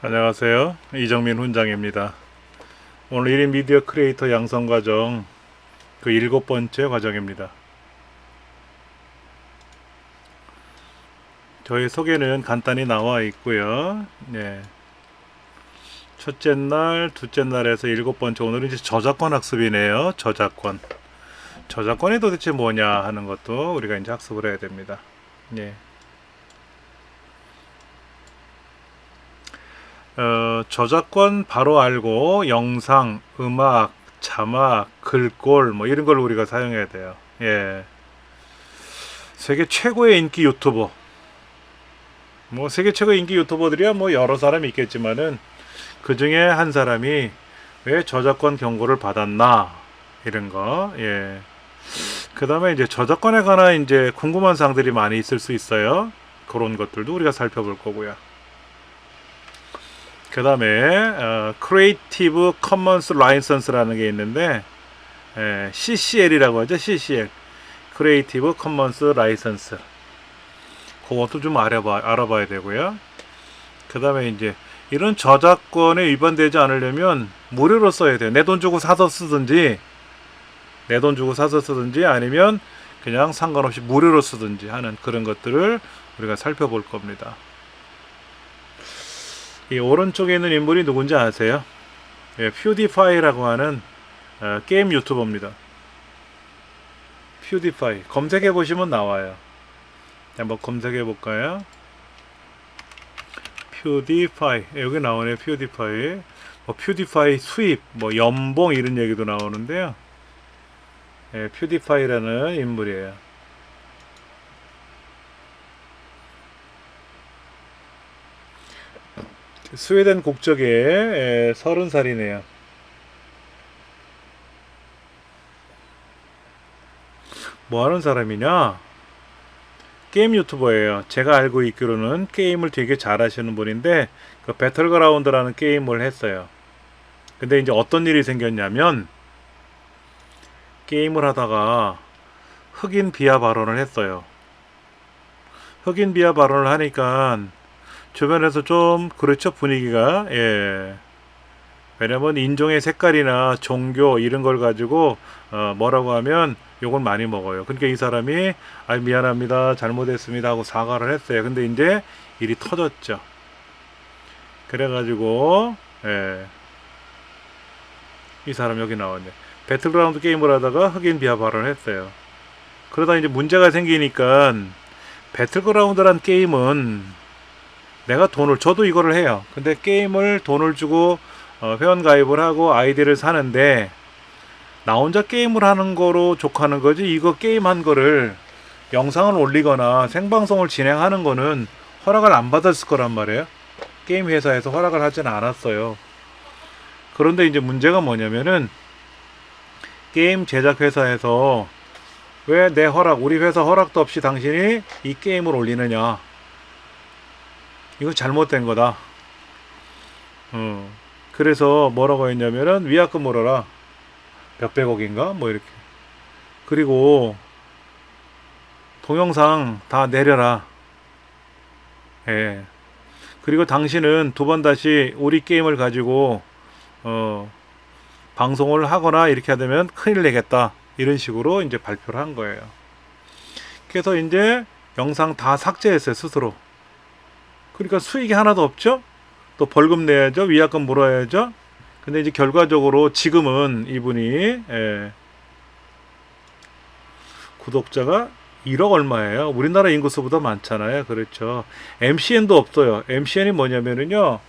안녕하세요. 이정민 훈장입니다. 오늘 1인 미디어 크리에이터 양성 과정 그 7번째 과정입니다. 저희 소개는 간단히 나와 있고요. 네. 첫째 날, 둘째 날에서 7번째, 오늘은 이제 저작권 학습이네요. 저작권이 도대체 뭐냐 하는 것도 우리가 이제 학습을 해야 됩니다. 네. 저작권 바로 알고 영상, 음악, 자막, 글꼴 뭐 이런 걸 우리가 사용해야 돼요. 예. 세계 최고의 인기 유튜버. 뭐 세계 최고의 인기 유튜버들이야 뭐 여러 사람이 있겠지만은 그 중에 한 사람이 왜 저작권 경고를 받았나 이런 거. 예. 그다음에 이제 저작권에 관한 이제 궁금한 사항들이 많이 있을 수 있어요. 그런 것들도 우리가 살펴볼 거고요. 그 다음에 Creative Commons License라는 게 있는데 CCL이라고 하죠. CCL Creative Commons License 그것도 좀 알아봐야 되고요. 그 다음에 이제 이런 저작권에 위반되지 않으려면 무료로 써야 돼요. 내 돈 주고 사서 쓰든지 아니면 그냥 상관없이 무료로 쓰든지 하는 그런 것들을 우리가 살펴볼 겁니다. 이 오른쪽에 있는 인물이 누군지 아세요? 예, 퓨디파이라고 하는 게임 유튜버입니다. 퓨디파이 검색해 보시면 나와요. 한번 검색해 볼까요? 퓨디파이 여기 나오네요. 퓨디파이 뭐 퓨디파이 수입 뭐 연봉 이런 얘기도 나오는데요. 예, 퓨디파이라는 인물이에요. 스웨덴 국적의 30살이네요. 뭐 하는 사람이냐? 게임 유튜버예요. 제가 알고 있기로는 게임을 되게 잘하시는 분인데 그 배틀그라운드라는 게임을 했어요. 근데 이제 어떤 일이 생겼냐면 게임을 하다가 흑인 비하 발언을 했어요. 흑인 비하 발언을 하니까 주변에서 좀 그렇죠 분위기가. 예. 왜냐면 인종의 색깔이나 종교 이런 걸 가지고 뭐라고 하면 욕을 많이 먹어요. 그러니까 이 사람이 아 미안합니다 잘못했습니다 하고 사과를 했어요. 근데 이제 일이 터졌죠. 그래가지고 예, 이 사람 여기 나왔네. 배틀그라운드 게임을 하다가 흑인 비하 발언을 했어요. 그러다 이제 문제가 생기니까 배틀그라운드란 게임은 내가 저도 이거를 해요. 근데 게임을 돈을 주고 회원 가입을 하고 아이디를 사는데 나 혼자 게임을 하는 거로 족하는 거지 이거 게임한 거를 영상을 올리거나 생방송을 진행하는 거는 허락을 안 받았을 거란 말이에요. 게임 회사에서 허락을 하진 않았어요. 그런데 이제 문제가 뭐냐면은 게임 제작 회사에서 왜 내 허락, 우리 회사 허락도 없이 당신이 이 게임을 올리느냐. 이거 잘못된 거다. 그래서 뭐라고 했냐면은 위약금 물어라. 몇백억인가? 뭐 이렇게. 그리고 동영상 다 내려라. 예. 그리고 당신은 두 번 다시 우리 게임을 가지고 방송을 하거나 이렇게 하면 큰일 내겠다. 이런 식으로 이제 발표를 한 거예요. 그래서 이제 영상 다 삭제했어요, 스스로. 그러니까 수익이 하나도 없죠? 또 벌금 내야죠. 위약금 물어야죠. 근데 이제 결과적으로 지금은 이분이 구독자가 1억 얼마예요. 우리나라 인구수보다 많잖아요. 그렇죠. MCN도 없어요. MCN이 뭐냐면은요.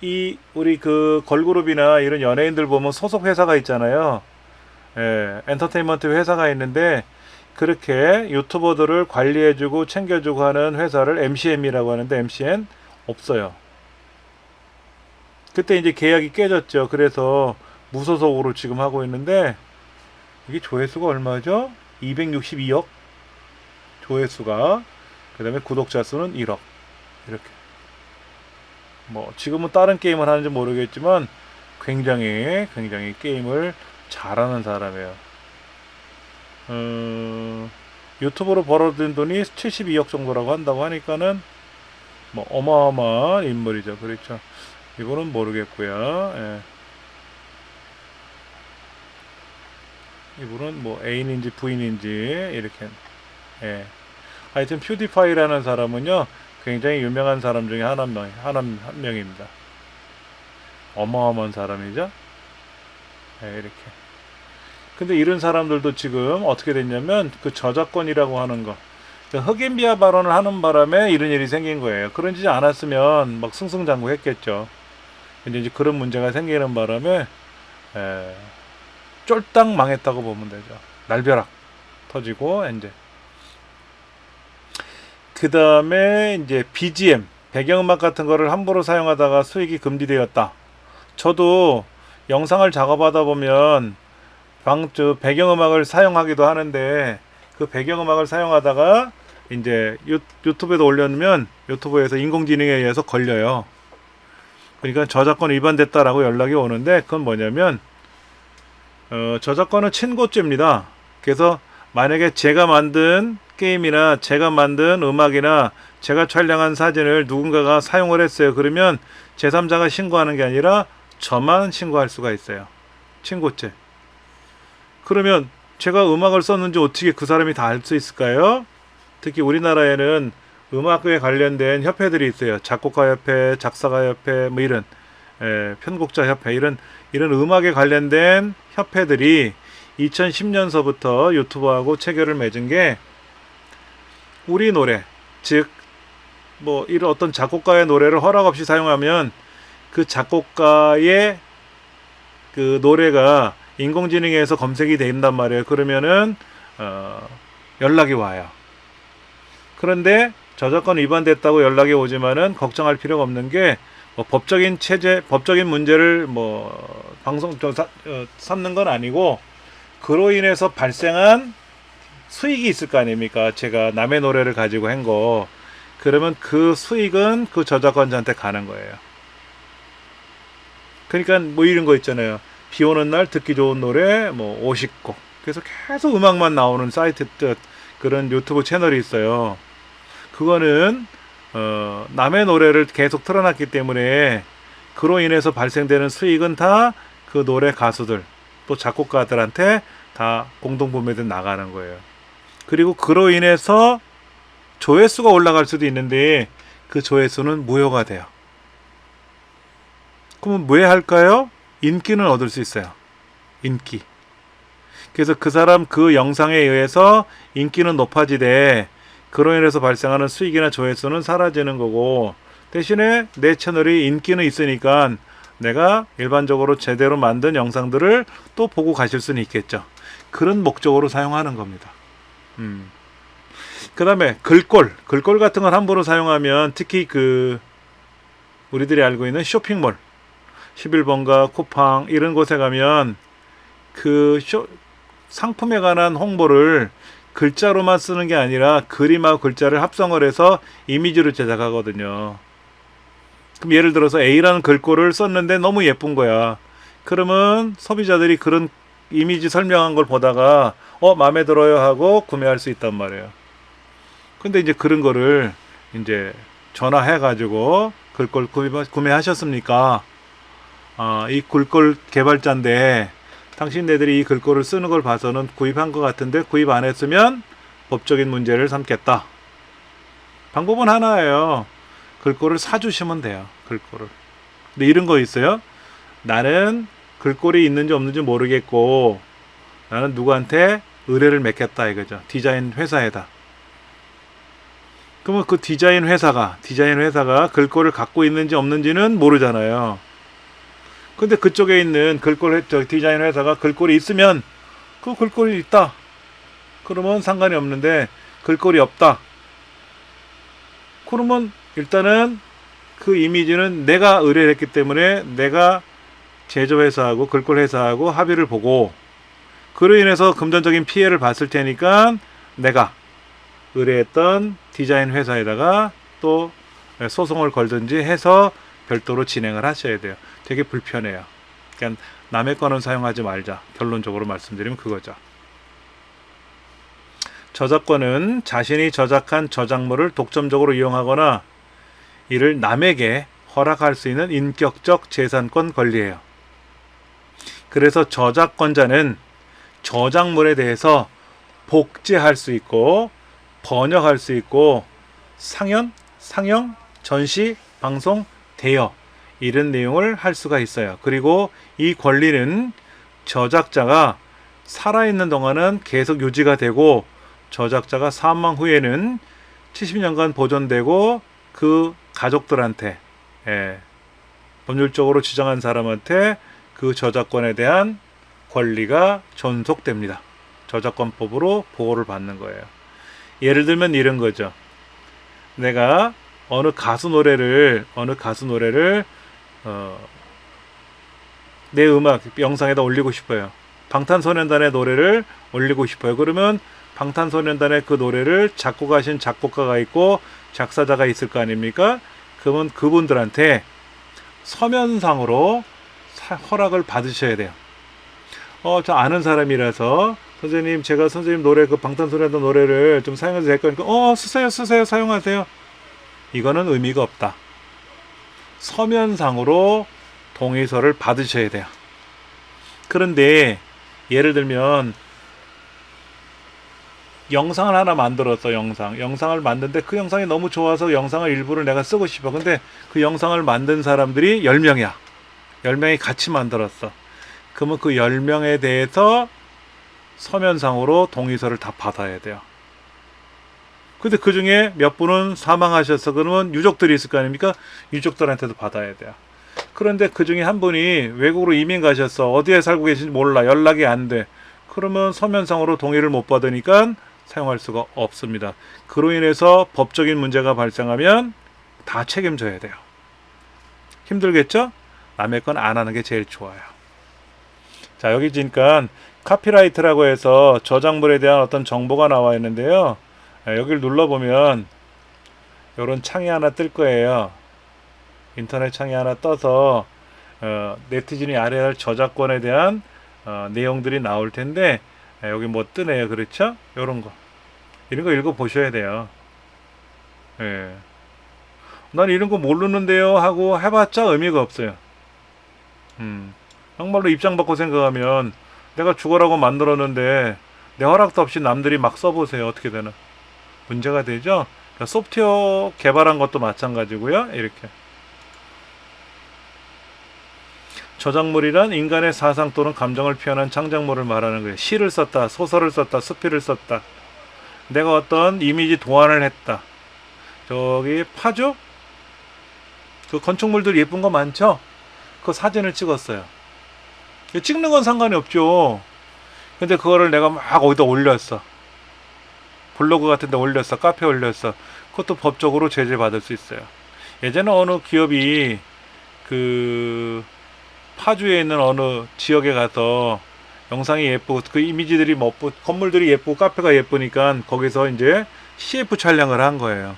이 우리 그 걸그룹이나 이런 연예인들 보면 소속 회사가 있잖아요. 엔터테인먼트 회사가 있는데 그렇게 유튜버들을 관리해주고 챙겨주고 하는 회사를 MCN이라고 하는데 MCN 없어요. 그때 이제 계약이 깨졌죠. 그래서 무소속으로 지금 하고 있는데 이게 조회수가 얼마죠? 262억 조회수가. 그 다음에 구독자 수는 1억 이렇게. 뭐 지금은 다른 게임을 하는지 모르겠지만 굉장히 게임을 잘하는 사람이에요. 유튜브로 벌어들인 돈이 72억 정도라고 한다고 하니까는 뭐 어마어마한 인물이죠. 그렇죠. 이분은 모르겠고요. 예. 이분은 뭐 애인인지 부인인지 이렇게. 예. 하여튼 퓨디파이라는 사람은요 굉장히 유명한 사람 중에 한 명입니다. 어마어마한 사람이죠. 예, 이렇게. 근데 이런 사람들도 지금 어떻게 됐냐면 그 저작권이라고 하는 거, 그 흑인 비하 발언을 하는 바람에 이런 일이 생긴 거예요. 그러지 않았으면 막 승승장구했겠죠. 근데 이제 그런 문제가 생기는 바람에 에, 쫄딱 망했다고 보면 되죠. 날벼락 터지고 이제 그 다음에 이제 BGM 배경음악 같은 거를 함부로 사용하다가 수익이 금지되었다. 저도 영상을 작업하다 보면 배경음악을 사용하기도 하는데 그 배경음악을 사용하다가 이제 유튜브에도 올려놓으면 유튜브에서 인공지능에 의해서 걸려요. 그러니까 저작권 위반됐다라고 연락이 오는데 그건 뭐냐면 저작권은 친고죄입니다. 그래서 만약에 제가 만든 게임이나 제가 만든 음악이나 제가 촬영한 사진을 누군가가 사용을 했어요. 그러면 제3자가 신고하는 게 아니라 저만 신고할 수가 있어요. 친고죄. 그러면 제가 음악을 썼는지 어떻게 그 사람이 다 알 수 있을까요? 특히 우리나라에는 음악에 관련된 협회들이 있어요. 작곡가 협회, 작사가 협회, 뭐 이런 편곡자 협회 이런 음악에 관련된 협회들이 2010년서부터 유튜브하고 체결을 맺은 게 우리 노래, 즉 뭐 이런 어떤 작곡가의 노래를 허락 없이 사용하면 그 작곡가의 그 노래가 인공지능에서 검색이 된단 말이에요. 그러면은 연락이 와요. 그런데 저작권 위반됐다고 연락이 오지만은 걱정할 필요가 없는 게 뭐 법적인 문제를 뭐 삼는 건 아니고 그로 인해서 발생한 수익이 있을 거 아닙니까? 제가 남의 노래를 가지고 한 거. 그러면 그 수익은 그 저작권자한테 가는 거예요. 그러니까 뭐 이런 거 있잖아요. 비 오는 날 듣기 좋은 노래 뭐 50곡. 그래서 계속 음악만 나오는 사이트 그런 유튜브 채널이 있어요. 그거는 남의 노래를 계속 틀어놨기 때문에 그로 인해서 발생되는 수익은 다 그 노래 가수들 또 작곡가들한테 다 공동분배돼 나가는 거예요. 그리고 그로 인해서 조회수가 올라갈 수도 있는데 그 조회수는 무효가 돼요. 그러면 왜 할까요? 인기는 얻을 수 있어요. 인기. 그래서 그 사람 그 영상에 의해서 인기는 높아지되 그로 인해서 발생하는 수익이나 조회수는 사라지는 거고 대신에 내 채널이 인기는 있으니까 내가 일반적으로 제대로 만든 영상들을 또 보고 가실 수는 있겠죠. 그런 목적으로 사용하는 겁니다. 그 다음에 글꼴 같은 걸 함부로 사용하면 특히 그 우리들이 알고 있는 쇼핑몰 11번가 쿠팡 이런 곳에 가면 그 상품에 관한 홍보를 글자로만 쓰는 게 아니라 그림하고 글자를 합성을 해서 이미지로 제작하거든요. 그럼 예를 들어서 A라는 글꼴을 썼는데 너무 예쁜 거야. 그러면 소비자들이 그런 이미지 설명한 걸 보다가 마음에 들어요 하고 구매할 수 있단 말이에요. 근데 이제 그런 거를 이제 전화해 가지고 글꼴 구매하셨습니까? 이 글꼴 개발자인데 당신네들이 이 글꼴을 쓰는 걸 봐서는 구입한 것 같은데 구입 안 했으면 법적인 문제를 삼겠다. 방법은 하나예요. 글꼴을 사주시면 돼요. 글꼴을. 근데 이런 거 있어요. 나는 글꼴이 있는지 없는지 모르겠고 나는 누구한테 의뢰를 맺겠다 이거죠. 디자인 회사에다. 그러면 그 디자인 회사가 글꼴을 갖고 있는지 없는지는 모르잖아요. 근데 그쪽에 있는 디자인 회사가 글꼴이 있으면 그 글꼴이 있다. 그러면 상관이 없는데 글꼴이 없다. 그러면 일단은 그 이미지는 내가 의뢰를 했기 때문에 내가 제조회사하고 글꼴회사하고 합의를 보고 그로 인해서 금전적인 피해를 봤을 테니까 내가 의뢰했던 디자인 회사에다가 또 소송을 걸든지 해서 별도로 진행을 하셔야 돼요. 되게 불편해요. 그러니까 남의 거는 사용하지 말자. 결론적으로 말씀드리면 그거죠. 저작권은 자신이 저작한 저작물을 독점적으로 이용하거나 이를 남에게 허락할 수 있는 인격적 재산권 권리예요. 그래서 저작권자는 저작물에 대해서 복제할 수 있고 번역할 수 있고 상연, 상영, 전시, 방송, 대여 이런 내용을 할 수가 있어요. 그리고 이 권리는 저작자가 살아있는 동안은 계속 유지가 되고 저작자가 사망 후에는 70년간 보존되고 그 가족들한테 법률적으로 지정한 사람한테 그 저작권에 대한 권리가 존속됩니다. 저작권법으로 보호를 받는 거예요. 예를 들면 이런 거죠. 내가 어느 가수 노래를 내 음악 영상에다 올리고 싶어요. 방탄소년단의 노래를 올리고 싶어요. 그러면 방탄소년단의 그 노래를 작곡하신 작곡가가 있고 작사자가 있을 거 아닙니까? 그러면 그분들한테 서면상으로 허락을 받으셔야 돼요. 저 아는 사람이라서 선생님 제가 선생님 노래 그 방탄소년단 노래를 좀 사용해도 될까? 그러니까 쓰세요 사용하세요. 이거는 의미가 없다. 서면상으로 동의서를 받으셔야 돼요. 그런데 예를 들면 영상을 하나 만들었어. 영상을 만드는데 그 영상이 너무 좋아서 영상을 일부를 내가 쓰고 싶어. 근데 그 영상을 만든 사람들이 10명이야 10명이 같이 만들었어. 그러면 그 10명에 대해서 서면상으로 동의서를 다 받아야 돼요. 근데 그 중에 몇 분은 사망하셨어. 그러면 유족들이 있을 거 아닙니까? 유족들한테도 받아야 돼요. 그런데 그 중에 한 분이 외국으로 이민 가셨어. 어디에 살고 계신지 몰라. 연락이 안 돼. 그러면 서면상으로 동의를 못 받으니까 사용할 수가 없습니다. 그로 인해서 법적인 문제가 발생하면 다 책임져야 돼요. 힘들겠죠? 남의 건 안 하는 게 제일 좋아요. 자, 여기 보니까 카피라이트라고 해서 저작물에 대한 어떤 정보가 나와 있는데요. 여기를 눌러보면 이런 창이 하나 뜰 거예요. 인터넷 창이 하나 떠서 네티즌이 알아야 저작권에 대한 내용들이 나올 텐데 여기 뭐 뜨네요. 그렇죠? 이런 거 읽어 보셔야 돼요. 난 이런 거 모르는데요 하고 해봤자 의미가 없어요. 정말로 입장 바꿔 생각하면 내가 죽어라고 만들었는데 내 허락도 없이 남들이 막 써보세요. 어떻게 되나? 문제가 되죠? 그러니까 소프트웨어 개발한 것도 마찬가지고요. 이렇게 저작물이란 인간의 사상 또는 감정을 표현한 창작물을 말하는 거예요. 시를 썼다, 소설을 썼다, 수필을 썼다. 내가 어떤 이미지 도안을 했다. 저기 파주? 그 건축물들 예쁜 거 많죠? 그 사진을 찍었어요. 찍는 건 상관이 없죠. 근데 그거를 내가 막 어디다 올렸어. 블로그 같은 데 올렸어. 카페에 올렸어. 그것도 법적으로 제재받을 수 있어요. 예전에 어느 기업이 그 파주에 있는 어느 지역에 가서 영상이 예쁘고 그 이미지들이 건물들이 예쁘고 카페가 예쁘니까 거기서 이제 CF 촬영을 한 거예요.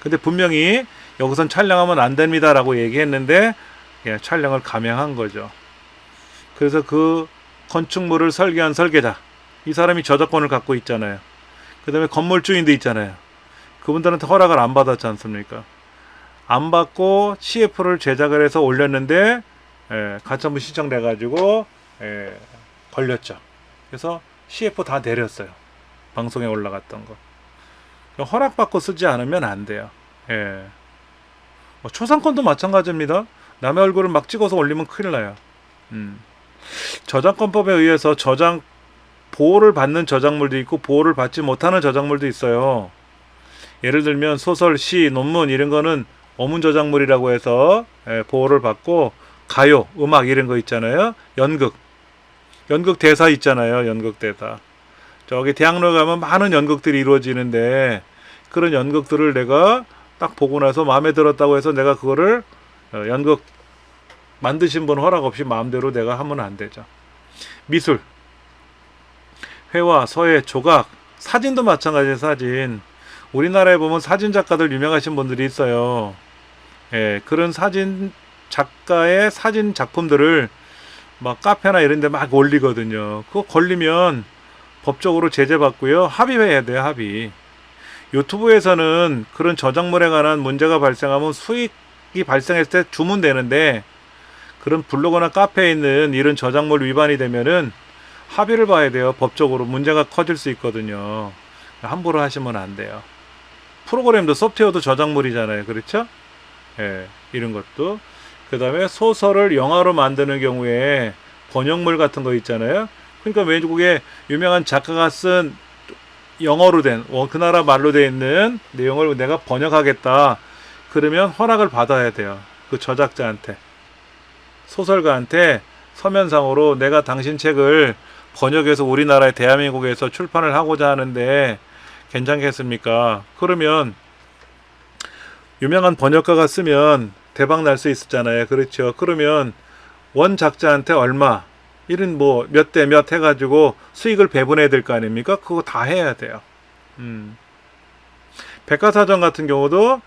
근데 분명히 여기선 촬영하면 안 됩니다 라고 얘기했는데 촬영을 감행한 거죠. 그래서 그 건축물을 설계한 설계자, 이 사람이 저작권을 갖고 있잖아요. 그 다음에 건물주인도 있잖아요. 그분들한테 허락을 안 받았지 않습니까? 안 받고 CF를 제작을 해서 올렸는데 가처분 신청돼가지고 걸렸죠. 그래서 CF 다 내렸어요. 방송에 올라갔던 거. 허락받고 쓰지 않으면 안 돼요. 초상권도 마찬가지입니다. 남의 얼굴을 막 찍어서 올리면 큰일 나요. 저작권법에 의해서 보호를 받는 저작물도 있고 보호를 받지 못하는 저작물도 있어요. 예를 들면 소설, 시, 논문 이런 거는 어문 저작물이라고 해서 보호를 받고 가요, 음악 이런 거 있잖아요. 연극 대사 있잖아요. 연극 대사. 저기 대학로에 가면 많은 연극들이 이루어지는데 그런 연극들을 내가 딱 보고 나서 마음에 들었다고 해서 내가 그거를 연극 만드신 분 허락 없이 마음대로 내가 하면 안 되죠. 미술, 회화, 서예, 조각, 사진도 마찬가지예요. 사진. 우리나라에 보면 사진 작가들 유명하신 분들이 있어요. 그런 사진 작가의 사진 작품들을 막 카페나 이런 데 막 올리거든요. 그거 걸리면 법적으로 제재받고요. 합의해야 돼요. 합의. 유튜브에서는 그런 저작물에 관한 문제가 발생하면 수익이 발생했을 때 주면 되는데, 그런 블로그나 카페에 있는 이런 저작물 위반이 되면은 합의를 봐야 돼요. 법적으로 문제가 커질 수 있거든요. 함부로 하시면 안 돼요. 프로그램도 소프트웨어도 저작물이잖아요. 그렇죠? 예, 이런 것도. 그 다음에 소설을 영화로 만드는 경우에 번역물 같은 거 있잖아요. 그러니까 외국의 유명한 작가가 쓴 영어로 된, 그 나라 말로 되어 있는 내용을 내가 번역하겠다. 그러면 허락을 받아야 돼요. 그 저작자한테. 소설가한테 서면상으로 내가 당신 책을 번역해서 우리나라의 대한민국에서 출판을 하고자 하는데 괜찮겠습니까? 그러면 유명한 번역가가 쓰면 대박 날 수 있었잖아요. 그렇죠. 그러면 원작자한테 얼마, 이런 뭐 몇 대 몇 해가지고 수익을 배분해야 될 거 아닙니까? 그거 다 해야 돼요. 백과사전 같은 경우도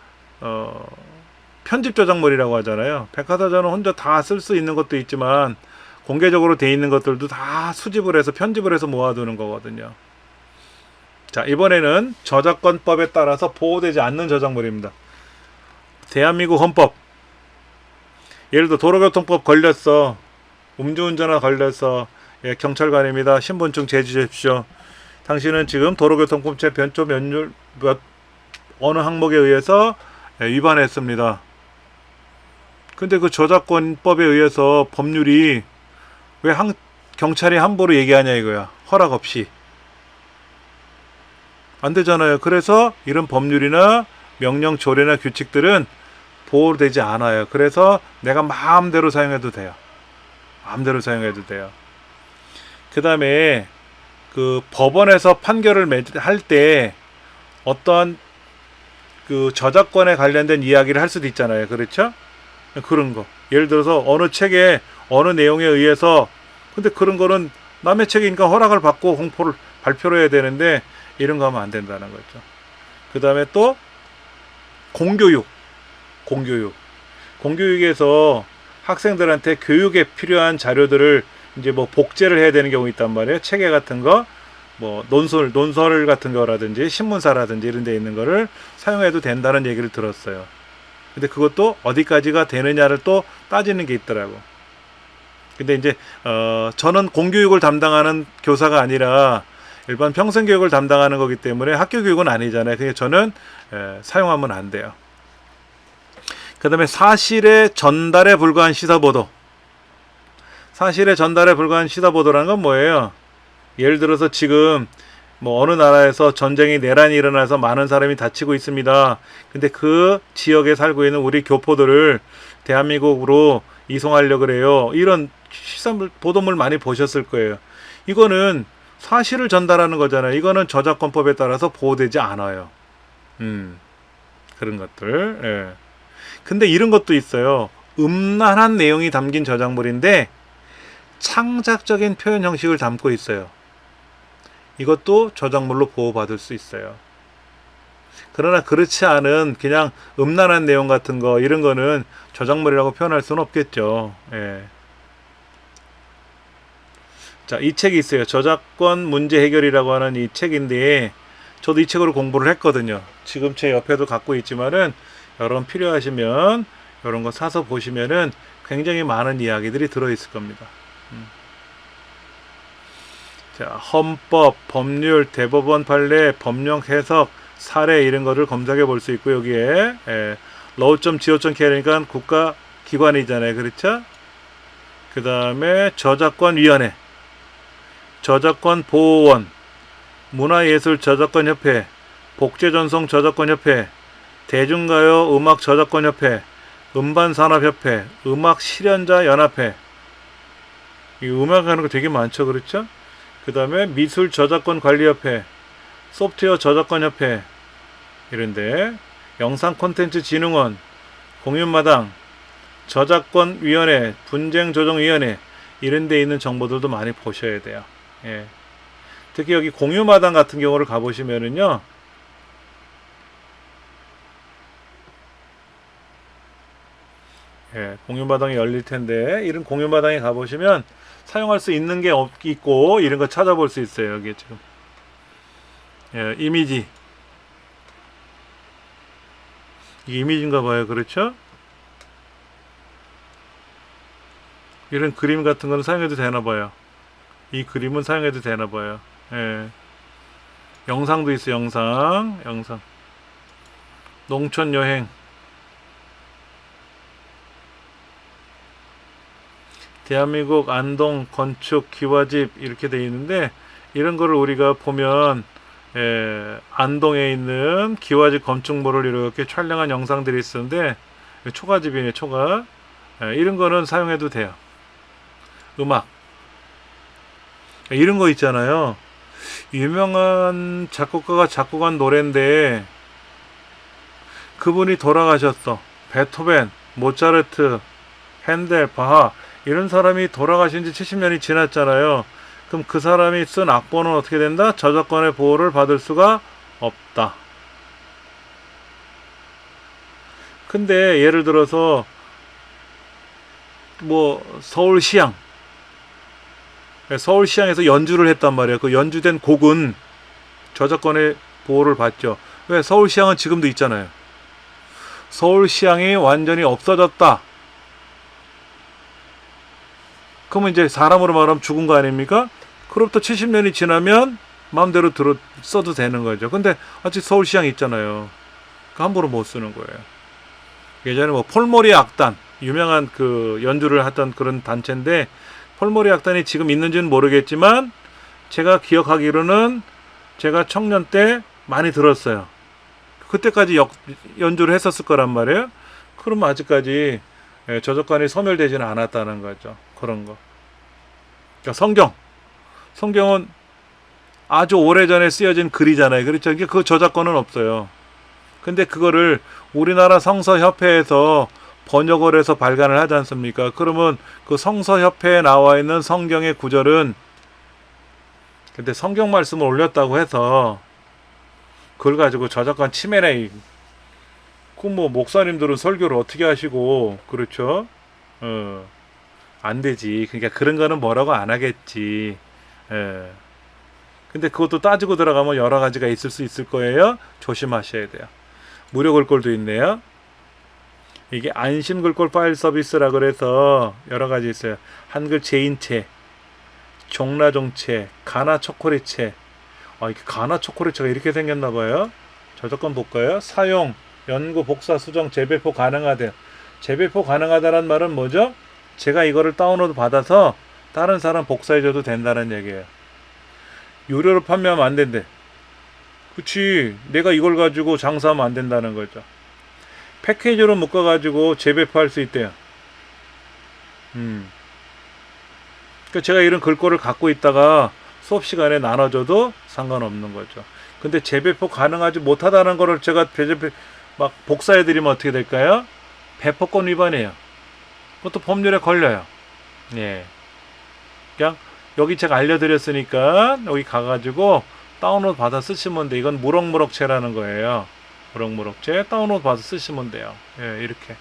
편집 저작물이라고 하잖아요. 백과사전은 혼자 다 쓸 수 있는 것도 있지만 공개적으로 돼 있는 것들도 다 수집을 해서 편집을 해서 모아두는 거거든요. 자, 이번에는 저작권법에 따라서 보호되지 않는 저작물입니다. 대한민국 헌법. 예를 들어 도로교통법 걸렸어. 음주운전화 걸려서, 예, 경찰관입니다. 신분증 제주십시오. 당신은 지금 도로교통법 제 변조 어느 항목에 의해서 위반했습니다. 근데 그 저작권법에 의해서 법률이 왜 경찰이 함부로 얘기하냐 이거야. 허락 없이. 안 되잖아요. 그래서 이런 법률이나 명령, 조례나 규칙들은 보호되지 않아요. 그래서 내가 마음대로 사용해도 돼요. 마음대로 사용해도 돼요. 그 다음에 그 법원에서 판결을 할 때 어떤 그 저작권에 관련된 이야기를 할 수도 있잖아요. 그렇죠? 그런 거. 예를 들어서 어느 책에 어느 내용에 의해서, 근데 그런 거는 남의 책이니까 허락을 받고 발표를 해야 되는데 이런 거 하면 안 된다는 거죠. 그 다음에 또 공교육에서 학생들한테 교육에 필요한 자료들을 이제 뭐 복제를 해야 되는 경우 있단 말이에요. 체계 같은 거, 뭐 논설 같은 거라든지 신문사라든지 이런 데 있는 거를 사용해도 된다는 얘기를 들었어요. 근데 그것도 어디까지가 되느냐를 또 따지는 게 있더라고. 근데 이제 저는 공교육을 담당하는 교사가 아니라 일반 평생교육을 담당하는 거기 때문에 학교 교육은 아니잖아요. 그래서 저는 사용하면 안 돼요. 그 다음에 사실의 전달에 불과한 시사보도. 사실의 전달에 불과한 시사보도라는 건 뭐예요? 예를 들어서 지금 뭐 어느 나라에서 전쟁이 내란이 일어나서 많은 사람이 다치고 있습니다. 근데 그 지역에 살고 있는 우리 교포들을 대한민국으로 이송하려고 그래요. 이런 보도물 많이 보셨을 거예요. 이거는 사실을 전달하는 거잖아요. 이거는 저작권법에 따라서 보호되지 않아요. 그런 것들. 예. 근데 이런 것도 있어요. 음란한 내용이 담긴 저작물인데 창작적인 표현 형식을 담고 있어요. 이것도 저작물로 보호받을 수 있어요. 그러나 그렇지 않은 그냥 음란한 내용 같은 거, 이런 거는 저작물이라고 표현할 수는 없겠죠. 예. 자, 이 책이 있어요. 저작권 문제 해결이라고 하는 이 책인데, 저도 이 책으로 공부를 했거든요. 지금 제 옆에도 갖고 있지만은, 여러분 필요하시면 이런 거 사서 보시면은 굉장히 많은 이야기들이 들어있을 겁니다. 자, 헌법, 법률, 대법원 판례, 법령 해석, 사례 이런 거를 검색해 볼 수 있고, 여기에 law.go.kr니까 국가 기관이잖아요. 그렇죠? 그 다음에 저작권위원회, 저작권보호원, 문화예술저작권협회, 복제전송저작권협회, 대중가요 음악저작권협회, 음반산업협회, 음악실현자연합회. 이 음악하는 거 되게 많죠. 그렇죠? 그 다음에 미술저작권관리협회, 소프트웨어 저작권협회 이런데, 영상콘텐츠진흥원, 공윤마당, 저작권위원회, 분쟁조정위원회 이런 데 있는 정보들도 많이 보셔야 돼요. 예. 특히 여기 공유마당 같은 경우를 가보시면은요, 예, 공유마당이 열릴 텐데, 이런 공유마당에 가보시면 사용할 수 있는 게 있고, 이런 거 찾아볼 수 있어요. 여기 지금. 예, 이미지. 이게 이미지인가 봐요. 그렇죠? 이런 그림 같은 거는 사용해도 되나 봐요. 이 그림은 사용해도 되나 봐요. 예. 영상도 있어요. 영상. 농촌 여행. 대한민국 안동 건축 기와집 이렇게 돼 있는데, 이런 거를 우리가 보면 안동에 있는 기와집 건축물을 이렇게 촬영한 영상들이 있었는데, 초가집이네. 초가. 이런 거는 사용해도 돼요. 음악 이런 거 있잖아요. 유명한 작곡가가 작곡한 노래인데 그분이 돌아가셨어. 베토벤, 모차르트, 핸델, 바하 이런 사람이 돌아가신 지 70년이 지났잖아요. 그럼 그 사람이 쓴 악보는 어떻게 된다? 저작권의 보호를 받을 수가 없다. 근데 예를 들어서 뭐 서울시향에서 연주를 했단 말이에요. 그 연주된 곡은 저작권의 보호를 받죠. 왜? 서울시향은 지금도 있잖아요. 서울시향이 완전히 없어졌다. 그러면 이제 사람으로 말하면 죽은 거 아닙니까? 그로부터 70년이 지나면 마음대로 써도 되는 거죠. 근데 아직 서울시향이 있잖아요. 그 함부로 못 쓰는 거예요. 예전에 뭐 폴모리 악단, 유명한 그 연주를 했던 그런 단체인데, 폴모리 악단이 지금 있는지는 모르겠지만 제가 기억하기로는 제가 청년 때 많이 들었어요. 그때까지 연주를 했었을 거란 말이에요. 그러면 아직까지 저작권이 소멸되지는 않았다는 거죠. 그런 거. 그러니까 성경은 아주 오래전에 쓰여진 글이잖아요. 그렇죠? 그 저작권은 없어요. 근데 그거를 우리나라 성서협회에서 번역을 해서 발간을 하지 않습니까? 그러면 그 성서협회에 나와 있는 성경의 구절은, 근데 성경 말씀을 올렸다고 해서 그걸 가지고 저작권 침해네. 그 뭐 목사님들은 설교를 어떻게 하시고, 그렇죠? 안 되지. 그러니까 그런 거는 뭐라고 안 하겠지. 근데 그것도 따지고 들어가면 여러 가지가 있을 수 있을 거예요. 조심하셔야 돼요. 무료 글꼴도 있네요. 이게 안심 글꼴 파일 서비스라 그래서 여러 가지 있어요. 한글 제인체, 종라종체, 가나 초콜릿체. 이게 가나 초콜릿체가 이렇게 생겼나 봐요. 저작권 볼까요? 사용, 연구, 복사, 수정, 재배포 가능하대요. 재배포 가능하다는 말은 뭐죠? 제가 이거를 다운로드 받아서 다른 사람 복사해줘도 된다는 얘기예요. 유료로 판매하면 안 된대. 그치, 내가 이걸 가지고 장사하면 안 된다는 거죠. 패키지로 묶어가지고 재배포할 수 있대요. 그러니까 제가 이런 글꼴을 갖고 있다가 수업 시간에 나눠줘도 상관없는 거죠. 근데 재배포 가능하지 못하다는 거를 제가 막 복사해드리면 어떻게 될까요? 배포권 위반이에요. 그것도 법률에 걸려요. 예. 그냥 여기 제가 알려드렸으니까 여기 가가지고 다운로드 받아 쓰시면 돼. 이건 무럭무럭체라는 거예요. 무럭무럭체 다운로드 받아 쓰시면 돼요. 예, 이렇게.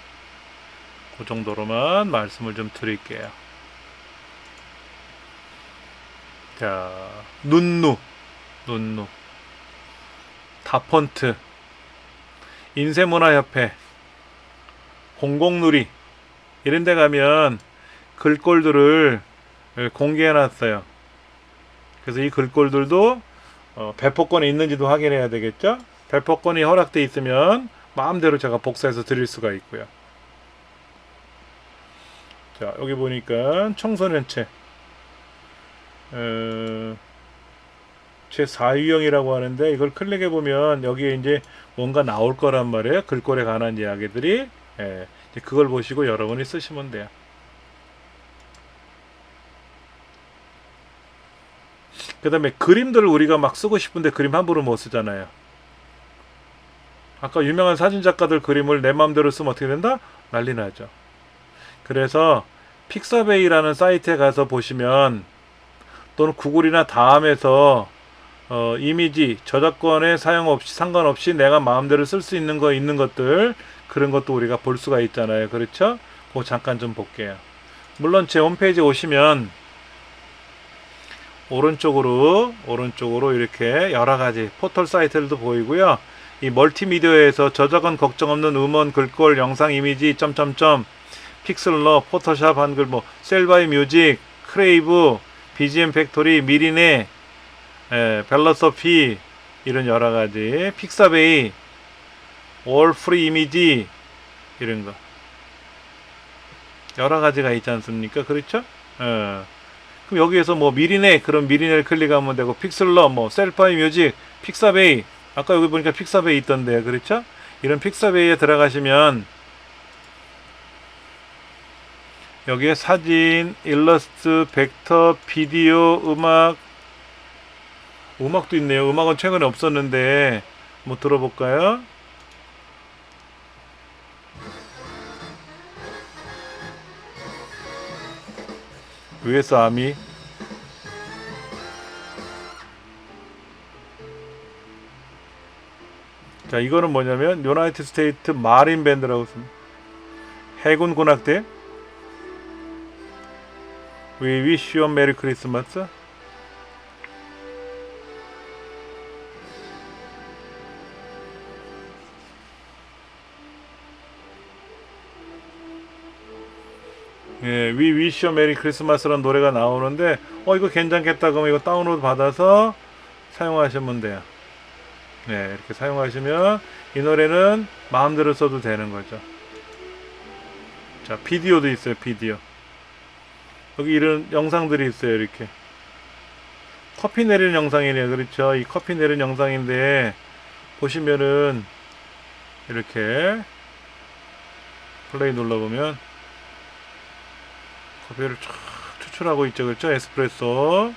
그 정도로만 말씀을 좀 드릴게요. 자, 눈누, 다폰트, 인쇄문화협회, 공공누리 이런 데 가면 글꼴들을 공개해 놨어요. 그래서 이 글꼴들도 배포권이 있는지도 확인해야 되겠죠. 배포권이 허락돼 있으면 마음대로 제가 복사해서 드릴 수가 있고요. 자, 여기 보니까 청소년체 제 4유형이라고 하는데, 이걸 클릭해 보면 여기에 이제 뭔가 나올 거란 말이에요. 글꼴에 관한 이야기들이. 이제 그걸 보시고 여러분이 쓰시면 돼요. 그 다음에 그림들을 우리가 막 쓰고 싶은데 그림 함부로 못 쓰잖아요. 아까 유명한 사진작가들 그림을 내 마음대로 쓰면 어떻게 된다? 난리 나죠. 그래서 픽사베이라는 사이트에 가서 보시면, 또는 구글이나 다음에서 이미지 저작권에 사용 없이 상관없이 내가 마음대로 쓸 수 있는 것들, 그런 것도 우리가 볼 수가 있잖아요. 그렇죠? 그거 잠깐 좀 볼게요. 물론 제 홈페이지에 오시면 오른쪽으로 이렇게 여러 가지 포털 사이트들도 보이고요. 이 멀티미디어에서 저작권 걱정 없는 음원, 글꼴, 영상, 이미지, 점점점, 픽슬러, 포토샵, 한글, 뭐 셀바이 뮤직, 크레이브, BGM 팩토리, 미리네, 벨러서피 이런 여러 가지, 픽사베이, 올 프리 이미지 이런 거 여러 가지가 있지 않습니까? 그렇죠? 그럼 여기에서 뭐 미리네, 그럼 미리네를 클릭하면 되고, 픽슬러, 뭐 셀바이 뮤직, 픽사베이, 아까 여기 보니까 픽사베이 있던데요. 그렇죠? 이런 픽사베이에 들어가시면 여기에 사진, 일러스트, 벡터, 비디오, 음악도 있네요. 음악은 최근에 없었는데 뭐 들어볼까요? US 아미. 자, 이거는 뭐냐면 유나이티드 스테이트 마린 밴드라고 씁니다. 해군 군악대. We wish you a merry Christmas. 예, We wish you a merry Christmas라는 노래가 나오는데 이거 괜찮겠다 그러면 이거 다운로드 받아서 사용하시면 돼요. 네, 이렇게 사용하시면 이 노래는 마음대로 써도 되는 거죠. 자, 비디오도 있어요. 비디오. 여기 이런 영상들이 있어요. 이렇게 커피 내리는 영상이네요. 그렇죠? 이 커피 내리는 영상인데 보시면은 이렇게 플레이 눌러보면 커피를 쫙 추출하고 있죠. 그렇죠? 에스프레소.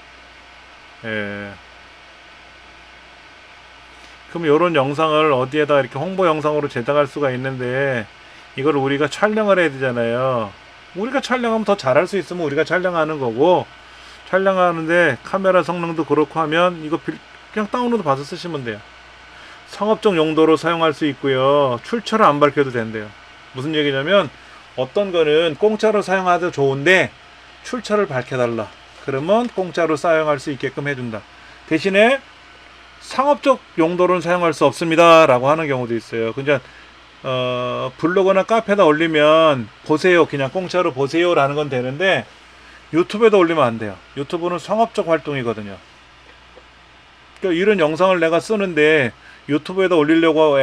예. 그럼 이런 영상을 어디에다 이렇게 홍보 영상으로 제작할 수가 있는데 이걸 우리가 촬영을 해야 되잖아요. 우리가 촬영하면 더 잘할 수 있으면 우리가 촬영하는 거고, 촬영하는데 카메라 성능도 그렇고 하면 이거 그냥 다운로드 받아 쓰시면 돼요. 상업적 용도로 사용할 수 있고요. 출처를 안 밝혀도 된대요. 무슨 얘기냐면 어떤 거는 공짜로 사용하도 좋은데 출처를 밝혀달라. 그러면 공짜로 사용할 수 있게끔 해준다. 대신에 상업적 용도로는 사용할 수 없습니다 라고 하는 경우도 있어요. 그냥 블로그나 카페에다 올리면 보세요, 그냥 공짜로 보세요 라는 건 되는데 유튜브에다 올리면 안 돼요. 유튜브는 상업적 활동이거든요. 그러니까 이런 영상을 내가 쓰는데 유튜브에다 올리려고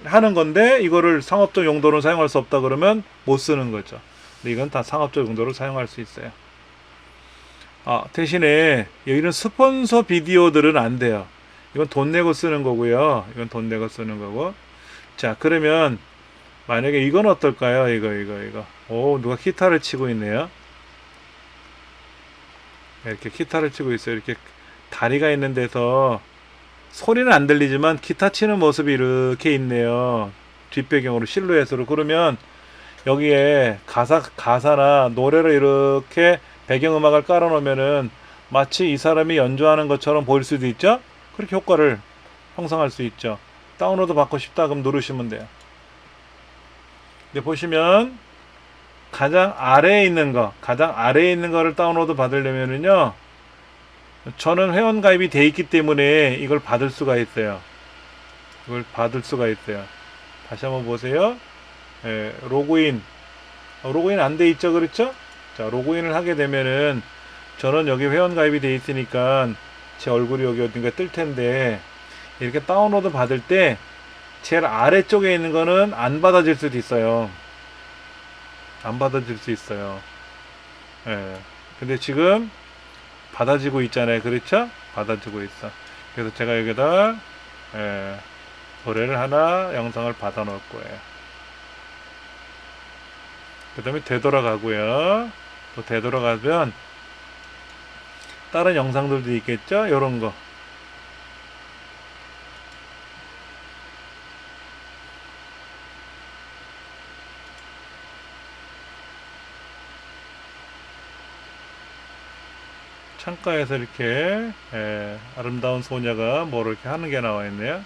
하는 건데 이거를 상업적 용도로 사용할 수 없다 그러면 못 쓰는 거죠. 근데 이건 다 상업적 용도로 사용할 수 있어요. 대신에 이런 스폰서 비디오들은 안 돼요. 이건 돈 내고 쓰는 거고요. 이건 돈 내고 쓰는 거고. 자, 그러면 만약에 이건 어떨까요? 이거. 오, 누가 기타를 치고 있네요. 이렇게 기타를 치고 있어요. 이렇게 다리가 있는 데서 소리는 안 들리지만 기타 치는 모습이 이렇게 있네요. 뒷배경으로 실루엣으로. 그러면 여기에 가사나 노래를 이렇게 배경음악을 깔아놓으면은 마치 이 사람이 연주하는 것처럼 보일 수도 있죠? 그렇게 효과를 형성할 수 있죠. 다운로드 받고 싶다 그럼 누르시면 돼요. 근데 보시면 가장 아래에 있는 거를 다운로드 받으려면은요, 저는 회원가입이 돼 있기 때문에 이걸 받을 수가 있어요. 다시 한번 보세요. 로그인 안 돼 있죠? 그렇죠? 자, 로그인을 하게 되면은 저는 여기 회원가입이 돼 있으니까 제 얼굴이 여기 어딘가 뜰 텐데, 이렇게 다운로드 받을 때 제일 아래쪽에 있는 거는 안 받아질 수도 있어요. 근데 지금 받아지고 있잖아요. 그렇죠? 받아지고 있어. 그래서 제가 여기다 노래를 하나, 영상을 받아 놓을 거예요. 그 다음에 되돌아가고요. 또 되돌아가면 다른 영상들도 있겠죠? 요런 거. 창가에서 이렇게 아름다운 소녀가 뭐 이렇게 하는 게 나와 있네요.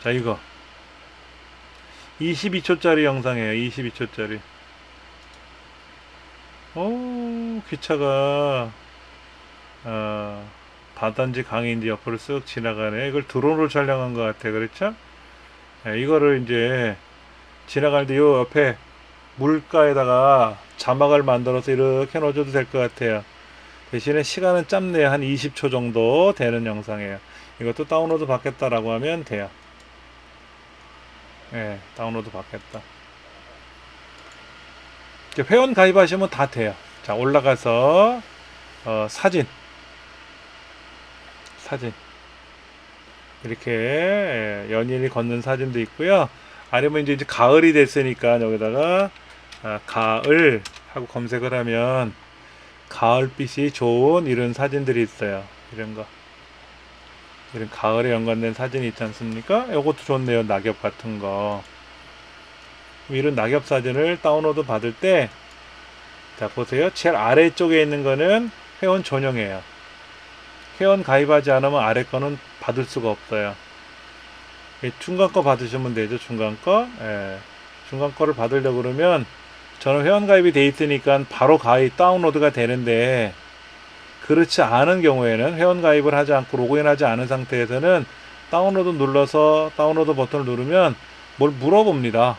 자, 이거 22초짜리 영상이에요. 22초짜리. 기차가 바다인지 강인지 옆으로 쓱 지나가네. 이걸 드론으로 촬영한 것 같아. 그렇죠? 예, 이거를 이제 지나갈 때 요 옆에 물가에다가 자막을 만들어서 이렇게 넣어줘도 될 것 같아요. 대신에 시간은 짧네요. 한 20초 정도 되는 영상이에요. 이것도 다운로드 받겠다라고 하면 돼요. 예, 다운로드 받겠다. 회원 가입하시면 다 돼요. 자, 올라가서 사진 이렇게 연인이 걷는 사진도 있고요. 아니면 이제 가을이 됐으니까 여기다가 가을 하고 검색을 하면 가을빛이 좋은 이런 사진들이 있어요. 이런 거, 이런 가을에 연관된 사진이 있지 않습니까? 이것도 좋네요. 낙엽 같은 거. 이런 낙엽 사진을 다운로드 받을 때, 자 보세요. 제일 아래쪽에 있는 거는 회원 전용이에요. 회원 가입하지 않으면 아래 거는 받을 수가 없어요. 중간 거 받으시면 되죠. 중간 거. 예. 중간 거를 받으려고 그러면 저는 회원 가입이 돼 있으니까 바로 가입 다운로드가 되는데, 그렇지 않은 경우에는 회원 가입을 하지 않고 로그인하지 않은 상태에서는 다운로드 눌러서 다운로드 버튼을 누르면 뭘 물어봅니다.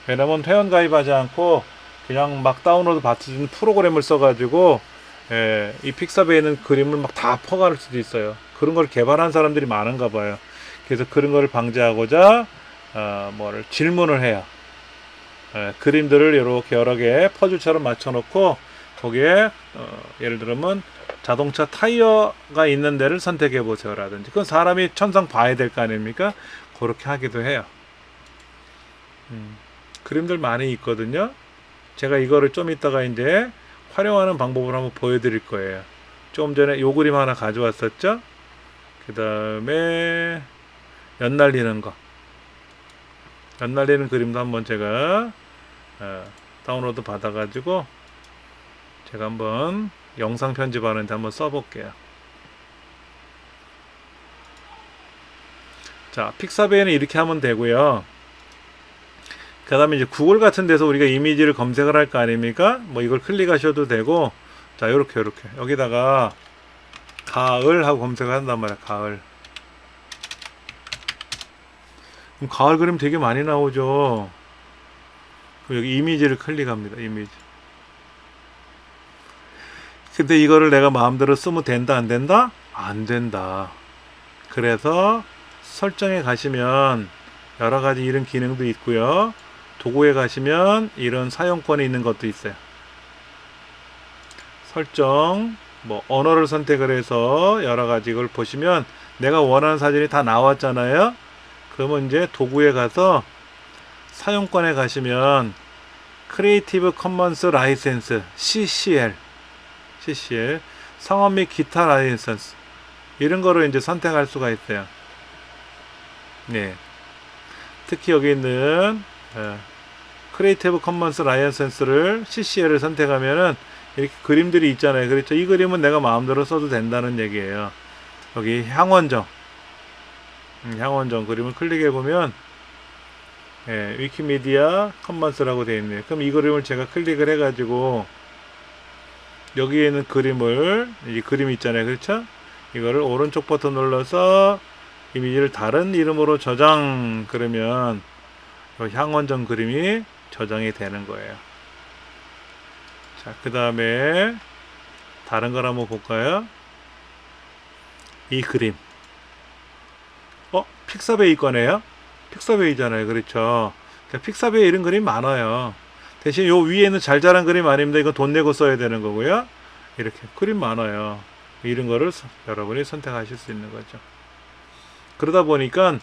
왜냐면 회원 가입하지 않고 그냥 막 다운로드 받는 프로그램을 써가지고 이 픽사베에 있는 그림을 막 다 퍼갈 수도 있어요. 그런 걸 개발한 사람들이 많은가 봐요. 그래서 그런 걸 방지하고자 질문을 해요. 그림들을 이렇게 여러 개 퍼즐처럼 맞춰놓고 거기에 예를 들면 자동차 타이어가 있는 데를 선택해 보세요 라든지, 그건 사람이 천상 봐야 될 거 아닙니까? 그렇게 하기도 해요. 그림들 많이 있거든요. 제가 이거를 좀 이따가 이제 활용하는 방법을 한번 보여드릴 거예요. 좀 전에 요 그림 하나 가져왔었죠. 그 다음에 연날리는 거, 연날리는 그림도 한번 제가 다운로드 받아가지고 제가 한번 영상 편집하는데 한번 써볼게요. 자, 픽사베에는 이렇게 하면 되고요. 그 다음에 이제 구글 같은 데서 우리가 이미지를 검색을 할 거 아닙니까? 뭐 이걸 클릭하셔도 되고, 자, 요렇게 여기다가 가을 하고 검색을 한단 말이야. 가을. 그럼 가을 그림 되게 많이 나오죠. 그럼 여기 이미지를 클릭합니다. 이미지. 근데 이거를 내가 마음대로 쓰면 된다 안 된다? 안 된다. 그래서 설정에 가시면 여러 가지 이런 기능도 있고요. 도구에 가시면 이런 사용권이 있는 것도 있어요. 설정, 뭐 언어를 선택을 해서 여러 가지 이걸 보시면 내가 원하는 사진이 다 나왔잖아요. 그러면 이제 도구에 가서 사용권에 가시면 크리에이티브 커먼스 라이센스 CCL 상업 및 기타 라이센스 이런 거를 이제 선택할 수가 있어요. 네. 특히 여기 있는 크리에이티브 커먼스 라이센스를 CCL을 선택하면은 이렇게 그림들이 있잖아요. 그렇죠? 이 그림은 내가 마음대로 써도 된다는 얘기예요. 여기 향원정 그림을 클릭해 보면 위키미디어 커먼스라고 되어 있네요. 그럼 이 그림을 제가 클릭을 해 가지고 여기에 있는 그림을, 이 그림 있잖아요. 그렇죠? 이거를 오른쪽 버튼 눌러서 이미지를 다른 이름으로 저장, 그러면 향원정 그림이 저장이 되는 거예요. 자, 그 다음에 다른 걸 한번 볼까요? 이 그림. 픽사베이 거네요? 픽사베이잖아요. 그렇죠? 그러니까 픽사베이 이런 그림 많아요. 대신 요 위에는 잘 자란 그림 아닙니다. 이거 돈 내고 써야 되는 거고요. 이렇게 그림 많아요. 이런 거를 여러분이 선택하실 수 있는 거죠. 그러다 보니까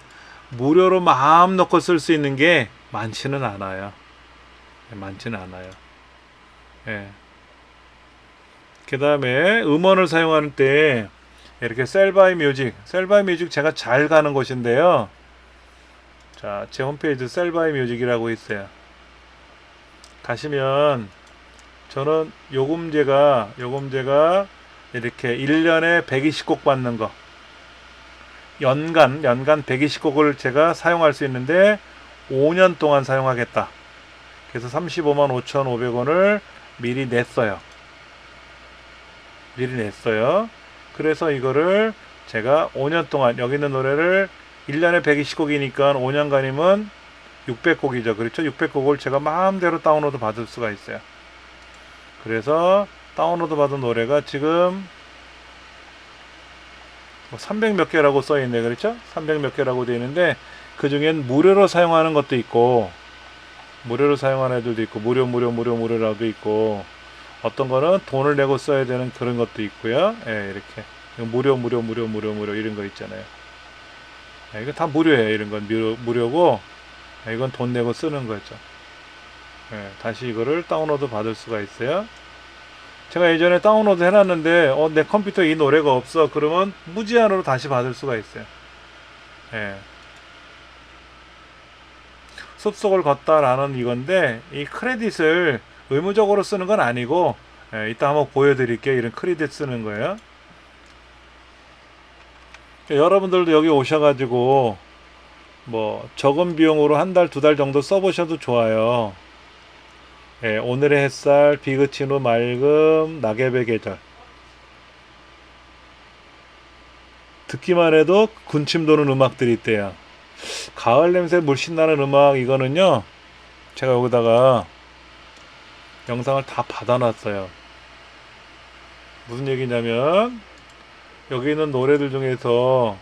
무료로 마음 놓고 쓸 수 있는 게 많지는 않아요. 많지는 않아요. 그 다음에 음원을 사용할 때 이렇게 셀바이 뮤직 제가 잘 가는 곳인데요. 자, 제 홈페이지 셀바이 뮤직이라고 있어요. 가시면 저는 요금제가 이렇게 1년에 120곡 받는 거, 연간 120곡을 제가 사용할 수 있는데 5년 동안 사용하겠다. 그래서 35만 5,500원을 미리 냈어요. 그래서 이거를 제가 5년 동안 여기 있는 노래를 1년에 120곡이니까 5년간이면 600곡이죠. 그렇죠? 600곡을 제가 마음대로 다운로드 받을 수가 있어요. 그래서 다운로드 받은 노래가 지금 300 몇 개라고 써 있네. 그렇죠? 300 몇 개라고 되어 있는데 그 중엔 무료로 사용하는 것도 있고 무료로 사용하는 애들도 있고 무료라도 있고 어떤 거는 돈을 내고 써야 되는 그런 것도 있고요. 예, 이렇게 무료 이런 거 있잖아요. 예, 이거 다 무료예요. 이런 건 무료고 예, 이건 돈 내고 쓰는 거죠. 예, 다시 이거를 다운로드 받을 수가 있어요. 제가 예전에 다운로드 해놨는데 내 컴퓨터에 이 노래가 없어. 그러면 무제한으로 다시 받을 수가 있어요. 예. 숲속을 걷다라는 이건데 이 크레딧을 의무적으로 쓰는 건 아니고 이따 한번 보여드릴게요. 이런 크레딧 쓰는 거예요. 여러분들도 여기 오셔가지고 뭐 적은 비용으로 한 달, 두 달 정도 써보셔도 좋아요. 예, 오늘의 햇살, 비 그친 후 맑음, 낙엽의 계절. 듣기만 해도 군침 도는 음악들이 있대요. 가을 냄새 물씬 나는 음악 이거는요. 제가 여기다가 영상을 다 받아놨어요. 무슨 얘기냐면 여기 있는 노래들 중에서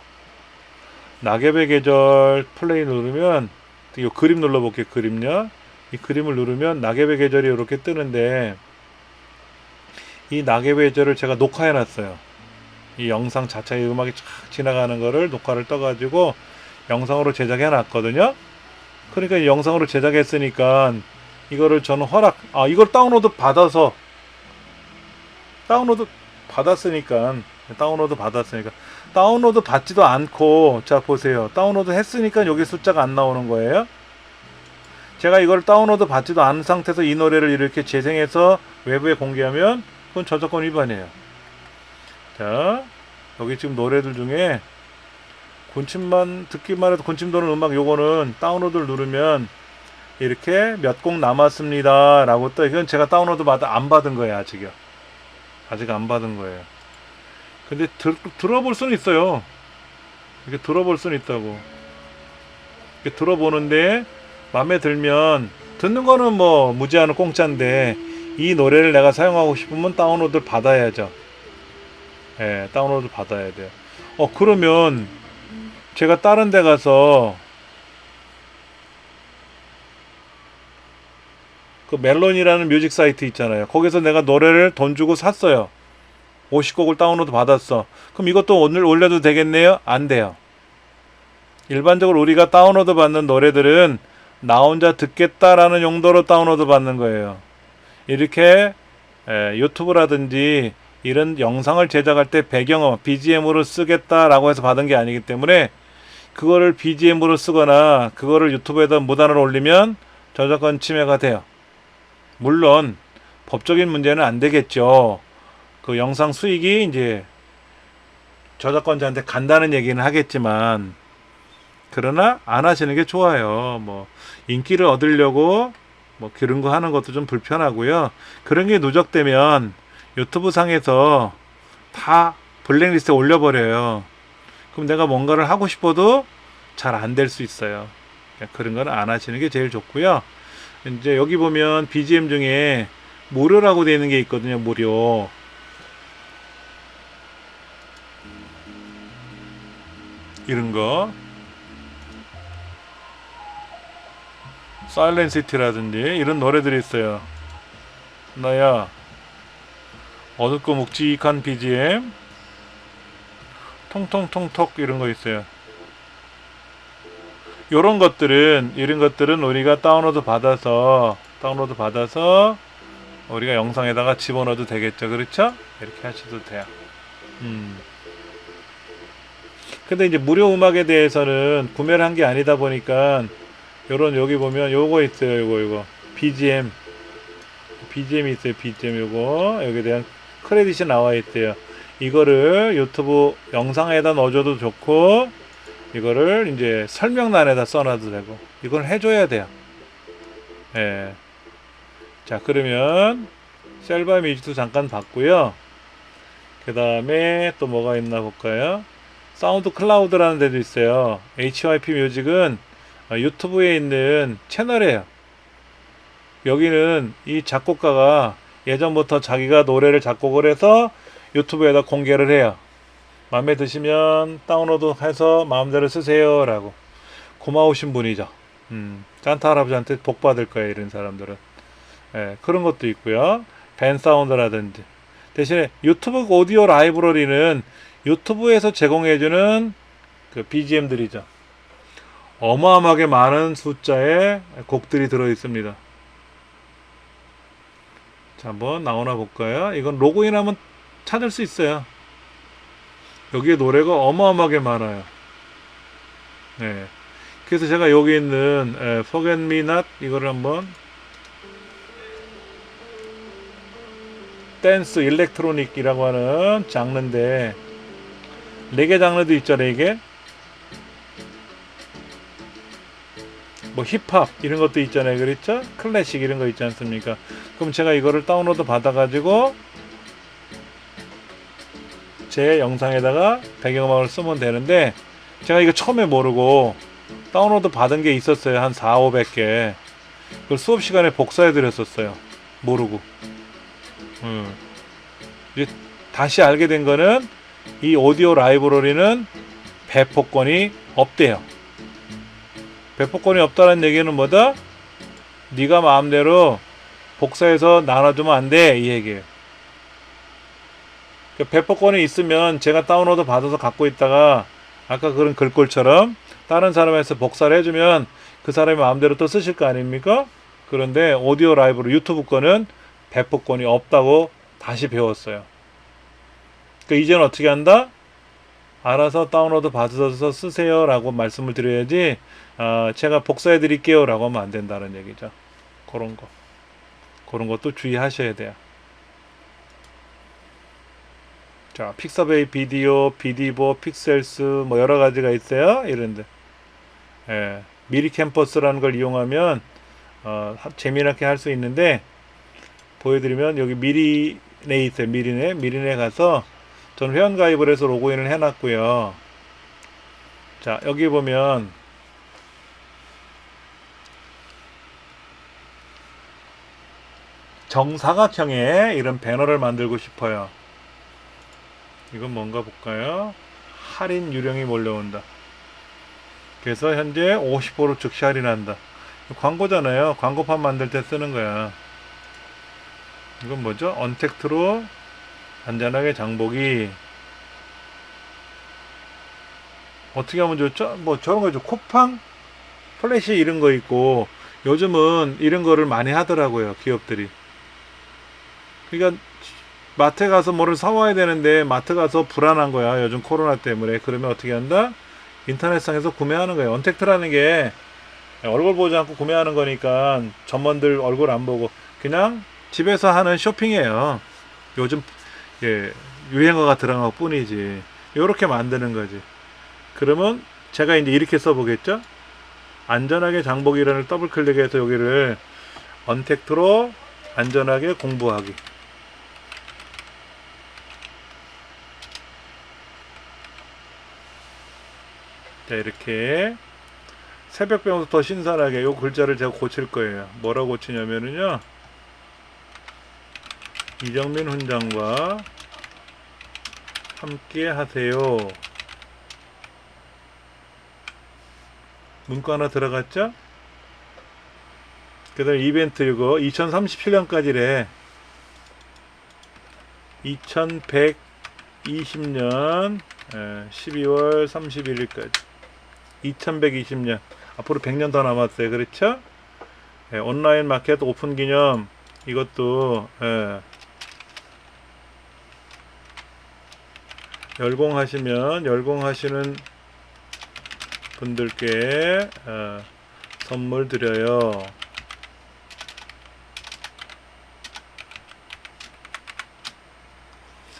낙엽의 계절 플레이 누르면 이 그림 눌러볼게요. 그림요. 이 그림을 누르면 낙엽의 계절이 이렇게 뜨는데 이 낙엽의 계절을 제가 녹화해 놨어요. 이 영상 자체의 음악이 쫙 지나가는 거를 녹화를 떠가지고 영상으로 제작해 놨거든요. 그러니까 이 영상으로 제작했으니까 이거를 저는 이걸 다운로드 받았으니까 다운로드 받지도 않고 자 보세요. 다운로드 했으니까 여기 숫자가 안 나오는 거예요. 제가 이걸 다운로드 받지도 않은 상태에서 이 노래를 이렇게 재생해서 외부에 공개하면 그건 저작권 위반이에요. 자, 여기 지금 노래들 중에 듣기만 해도 군침 도는 음악 요거는 다운로드를 누르면 이렇게 몇 곡 남았습니다 라고 떠. 이건 제가 다운로드 안 받은 거예요. 아직 안 받은 거예요. 근데 들어볼 수는 있어요. 이렇게 들어볼 수는 있다고. 이렇게 들어보는데 마음에 들면 듣는 거는 뭐 무제한은 공짜인데 이 노래를 내가 사용하고 싶으면 다운로드를 받아야죠. 예, 다운로드 받아야 돼요. 그러면 제가 다른 데 가서 그 멜론이라는 뮤직 사이트 있잖아요. 거기서 내가 노래를 돈 주고 샀어요. 50곡을 다운로드 받았어. 그럼 이것도 오늘 올려도 되겠네요? 안 돼요. 일반적으로 우리가 다운로드 받는 노래들은 나 혼자 듣겠다라는 용도로 다운로드 받는 거예요. 이렇게 유튜브라든지 이런 영상을 제작할 때 배경음악 BGM으로 쓰겠다라고 해서 받은 게 아니기 때문에 그거를 BGM으로 쓰거나 그거를 유튜브에다 무단으로 올리면 저작권 침해가 돼요. 물론 법적인 문제는 안 되겠죠. 그 영상 수익이 이제 저작권자한테 간다는 얘기는 하겠지만 그러나 안 하시는 게 좋아요. 뭐 인기를 얻으려고 뭐 그런 거 하는 것도 좀 불편하고요. 그런 게 누적되면 유튜브 상에서 다 블랙리스트에 올려버려요. 그럼 내가 뭔가를 하고 싶어도 잘 안 될 수 있어요. 그런 건 안 하시는 게 제일 좋고요. 이제 여기 보면 BGM 중에 무료라고 되어 있는 게 있거든요. 무료. 이런 거. 사일렌 시티라든지 이런 노래들이 있어요. 나야 어둡고 묵직한 BGM 통통통톡 이런 거 있어요. 이런 것들은 우리가 다운로드 받아서 우리가 영상에다가 집어넣어도 되겠죠. 그렇죠? 이렇게 하셔도 돼요. 근데 이제 무료 음악에 대해서는 구매를 한 게 아니다 보니까 여기 보면 요거 있어요. 요거 BGM 있어요. BGM 요거 여기에 대한 크레딧이 나와 있대요. 이거를 유튜브 영상에다 넣어줘도 좋고 이거를 이제 설명란에다 써놔도 되고 이걸 해줘야 돼요. 예. 자, 그러면 셀바 뮤직도 잠깐 봤고요. 그 다음에 또 뭐가 있나 볼까요? 사운드 클라우드라는 데도 있어요. HYP 뮤직은 유튜브에 있는 채널이에요. 여기는 이 작곡가가 예전부터 자기가 노래를 작곡을 해서 유튜브에다 공개를 해요. 마음에 드시면 다운로드해서 마음대로 쓰세요 라고. 고마우신 분이죠. 산타 할아버지한테 복 받을 거예요, 이런 사람들은. 예, 그런 것도 있고요. 밴 사운드라든지. 대신에 유튜브 오디오 라이브러리는 유튜브에서 제공해주는 그 BGM들이죠. 어마어마하게 많은 숫자의 곡들이 들어 있습니다. 자, 한번 나오나 볼까요? 이건 로그인하면 찾을 수 있어요. 여기에 노래가 어마어마하게 많아요. 네. 그래서 제가 여기 있는 Forget Me Not 이거를 한번 댄스 일렉트로닉이라고 하는 장르인데, 레게 장르도 있죠. 레게 뭐 힙합 이런 것도 있잖아요. 그렇죠? 클래식 이런 거 있지 않습니까? 그럼 제가 이거를 다운로드 받아 가지고 제 영상에다가 배경음악을 쓰면 되는데, 제가 이거 처음에 모르고 다운로드 받은 게 있었어요. 한 4,500개. 그걸 수업 시간에 복사해 드렸었어요. 모르고. 이제 다시 알게 된 거는 이 오디오 라이브러리는 배포권이 없대요. 배포권이 없다는 얘기는 뭐다? 네가 마음대로 복사해서 나눠주면 안 돼, 이 얘기예요. 배포권이 있으면 제가 다운로드 받아서 갖고 있다가 아까 그런 글꼴처럼 다른 사람에서 복사를 해주면 그 사람이 마음대로 또 쓰실 거 아닙니까? 그런데 오디오 라이브로 유튜브 거는 배포권이 없다고 다시 배웠어요. 그러니까 이제는 어떻게 한다? 알아서 다운로드 받아서 쓰세요 라고 말씀을 드려야지, 제가 복사해 드릴게요 라고 하면 안 된다는 얘기죠. 그런 것도 주의하셔야 돼요. 자, 픽서베이 비디오, 비디보, 픽셀스 뭐 여러 가지가 있어요. 이런데 미리 캠퍼스라는 걸 이용하면 재미나게 할 수 있는데, 보여드리면 여기 미리네 있어요. 미리네 가서 저는 회원 가입을 해서 로그인을 해놨고요. 자, 여기 보면 정사각형의 이런 배너를 만들고 싶어요. 이건 뭔가 볼까요? 할인 유령이 몰려온다. 그래서 현재 50% 즉시 할인한다. 광고잖아요. 광고판 만들 때 쓰는 거야. 이건 뭐죠? 언택트로 안전하게 장보기. 어떻게 하면 좋죠? 뭐 저런 거죠. 쿠팡, 플래시 이런 거 있고, 요즘은 이런 거를 많이 하더라고요, 기업들이. 그러니까 마트 가서 뭐를 사와야 되는데 마트 가서 불안한 거야, 요즘 코로나 때문에. 그러면 어떻게 한다? 인터넷상에서 구매하는 거예요. 언택트라는 게 얼굴 보지 않고 구매하는 거니까 점원들 얼굴 안 보고 그냥 집에서 하는 쇼핑이에요. 요즘 유행어가 들어간 것 뿐이지. 요렇게 만드는 거지. 그러면 제가 이제 이렇게 써보겠죠? 안전하게 장보기란을 더블 클릭해서 여기를 언택트로 안전하게 공부하기. 자, 이렇게 새벽병도 더 신선하게 요 글자를 제가 고칠 거예요. 뭐라고 고치냐면은요, 이정민 훈장과 함께 하세요. 문구 하나 들어갔죠? 그 다음에 이벤트 이거 2037년까지래. 2120년 12월 31일까지 2120년 앞으로 100년 더 남았어요. 그렇죠? 온라인 마켓 오픈 기념 이것도 열공하시는 분들께 선물 드려요.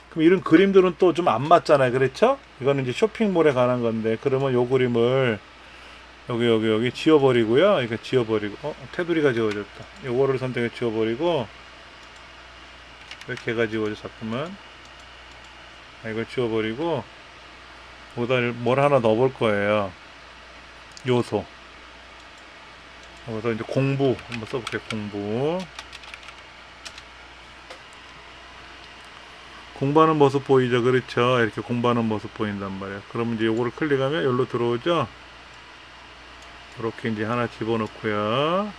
그럼 이런 그림들은 또 좀 안 맞잖아요. 그렇죠? 이거는 이제 쇼핑몰에 관한 건데, 그러면 요 그림을 여기 지워버리고요. 이거 지워버리고, 테두리가 지워졌다. 요거를 선택해 지워버리고, 왜 개가 지워져, 자꾸만. 이걸 지워버리고 여기다 뭘 하나 넣어볼 거예요. 요소. 여기서 이제 공부 한번 써볼게요. 공부. 공부하는 모습 보이죠? 그렇죠? 이렇게 공부하는 모습 보인단 말이에요. 그러면 이제 요거를 클릭하면 여기로 들어오죠? 이렇게 이제 하나 집어넣고요.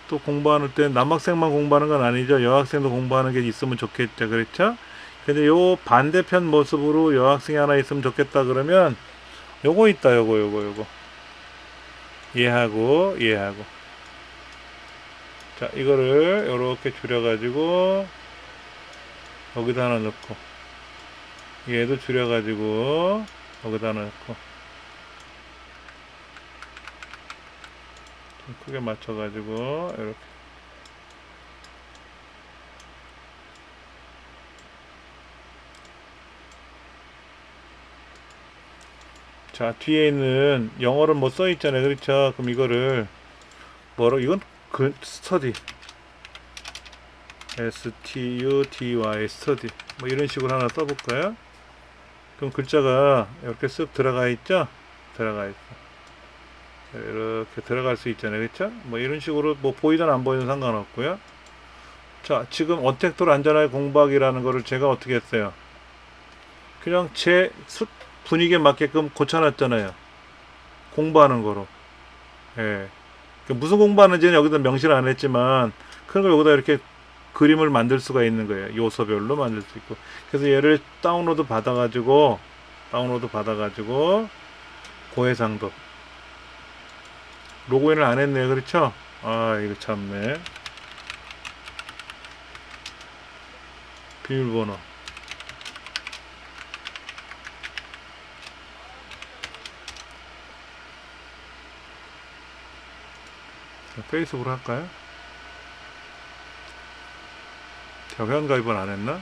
또 공부하는 때 남학생만 공부하는 건 아니죠. 여학생도 공부하는 게 있으면 좋겠죠. 그렇죠? 근데 요 반대편 모습으로 여학생이 하나 있으면 좋겠다 그러면 요거 있다. 요거. 얘하고. 자, 이거를 요렇게 줄여가지고 여기다 하나 넣고 얘도 줄여가지고 여기다 하나 넣고 좀 크게 맞춰가지고 이렇게. 자, 뒤에 있는 영어로 뭐 써있잖아요. 그렇죠? 그럼 이거를 이건 스터디 STUDY 스터디 뭐 이런 식으로 하나 써볼까요? 그럼 글자가 이렇게 쓱 들어가 있죠? 들어가 있어. 이렇게 들어갈 수 있잖아요. 그렇죠? 뭐 이런 식으로 뭐 보이든 안 보이든 상관없고요. 자, 지금 어택토를 안전하게 공부하기라는 거를 제가 어떻게 했어요? 그냥 제 분위기에 맞게끔 고쳐놨잖아요. 공부하는 거로. 예. 무슨 공부하는지는 여기다 명시를 안 했지만 그런 걸 여기다 이렇게 그림을 만들 수가 있는 거예요. 요소별로 만들 수 있고. 그래서 얘를 다운로드 받아가지고 고해상도 로그인을 안 했네요. 그렇죠? 아, 이거 참네. 비밀번호 페이스북으로 할까요? 회원가입은 안 했나?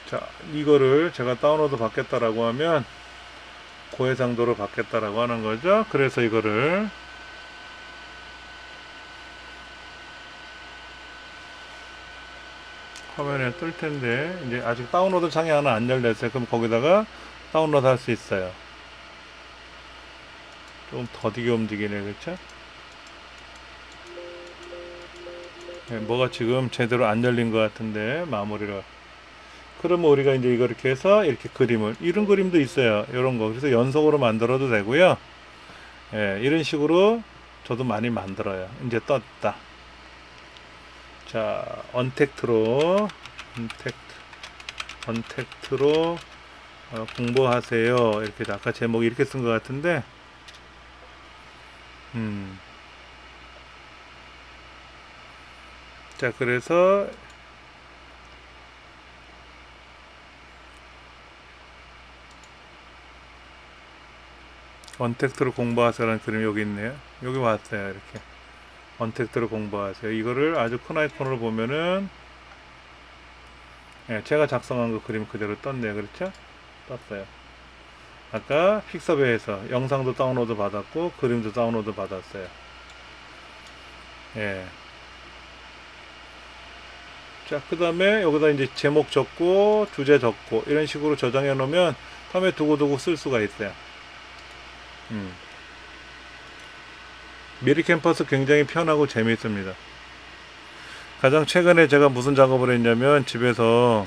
자, 이거를 제가 다운로드 받겠다라고 하면 고해상도로 받겠다라고 하는 거죠. 그래서 이거를 화면에 뜰 텐데 이제 아직 다운로드 창이 하나 안 열렸어요. 그럼 거기다가 다운로드 할 수 있어요. 좀 더디게 움직이네. 그렇죠? 네, 뭐가 지금 제대로 안 열린 것 같은데 마무리를. 그러면 우리가 이제 이거 이렇게 해서 이렇게 그림을 이런 그림도 있어요. 이런 거. 그래서 연속으로 만들어도 되고요. 예, 이런 식으로 저도 많이 만들어요. 이제 떴다. 자, 언택트로 공부하세요. 이렇게 아까 제목이 이렇게 쓴 것 같은데, 자, 그래서 언택트로 공부하세요라는 그림이 여기 있네요. 여기 왔어요. 이렇게 언택트로 공부하세요. 이거를 아주 큰 아이콘으로 보면은 예, 제가 작성한 그 그림 그대로 떴네요. 그렇죠? 떴어요. 아까 픽서베에서 영상도 다운로드 받았고 그림도 다운로드 받았어요. 예. 자, 그 다음에 여기다 이제 제목 적고 주제 적고 이런 식으로 저장해 놓으면 다음에 두고두고 쓸 수가 있어요. 미리 캠퍼스 굉장히 편하고 재미있습니다. 가장 최근에 제가 무슨 작업을 했냐면 집에서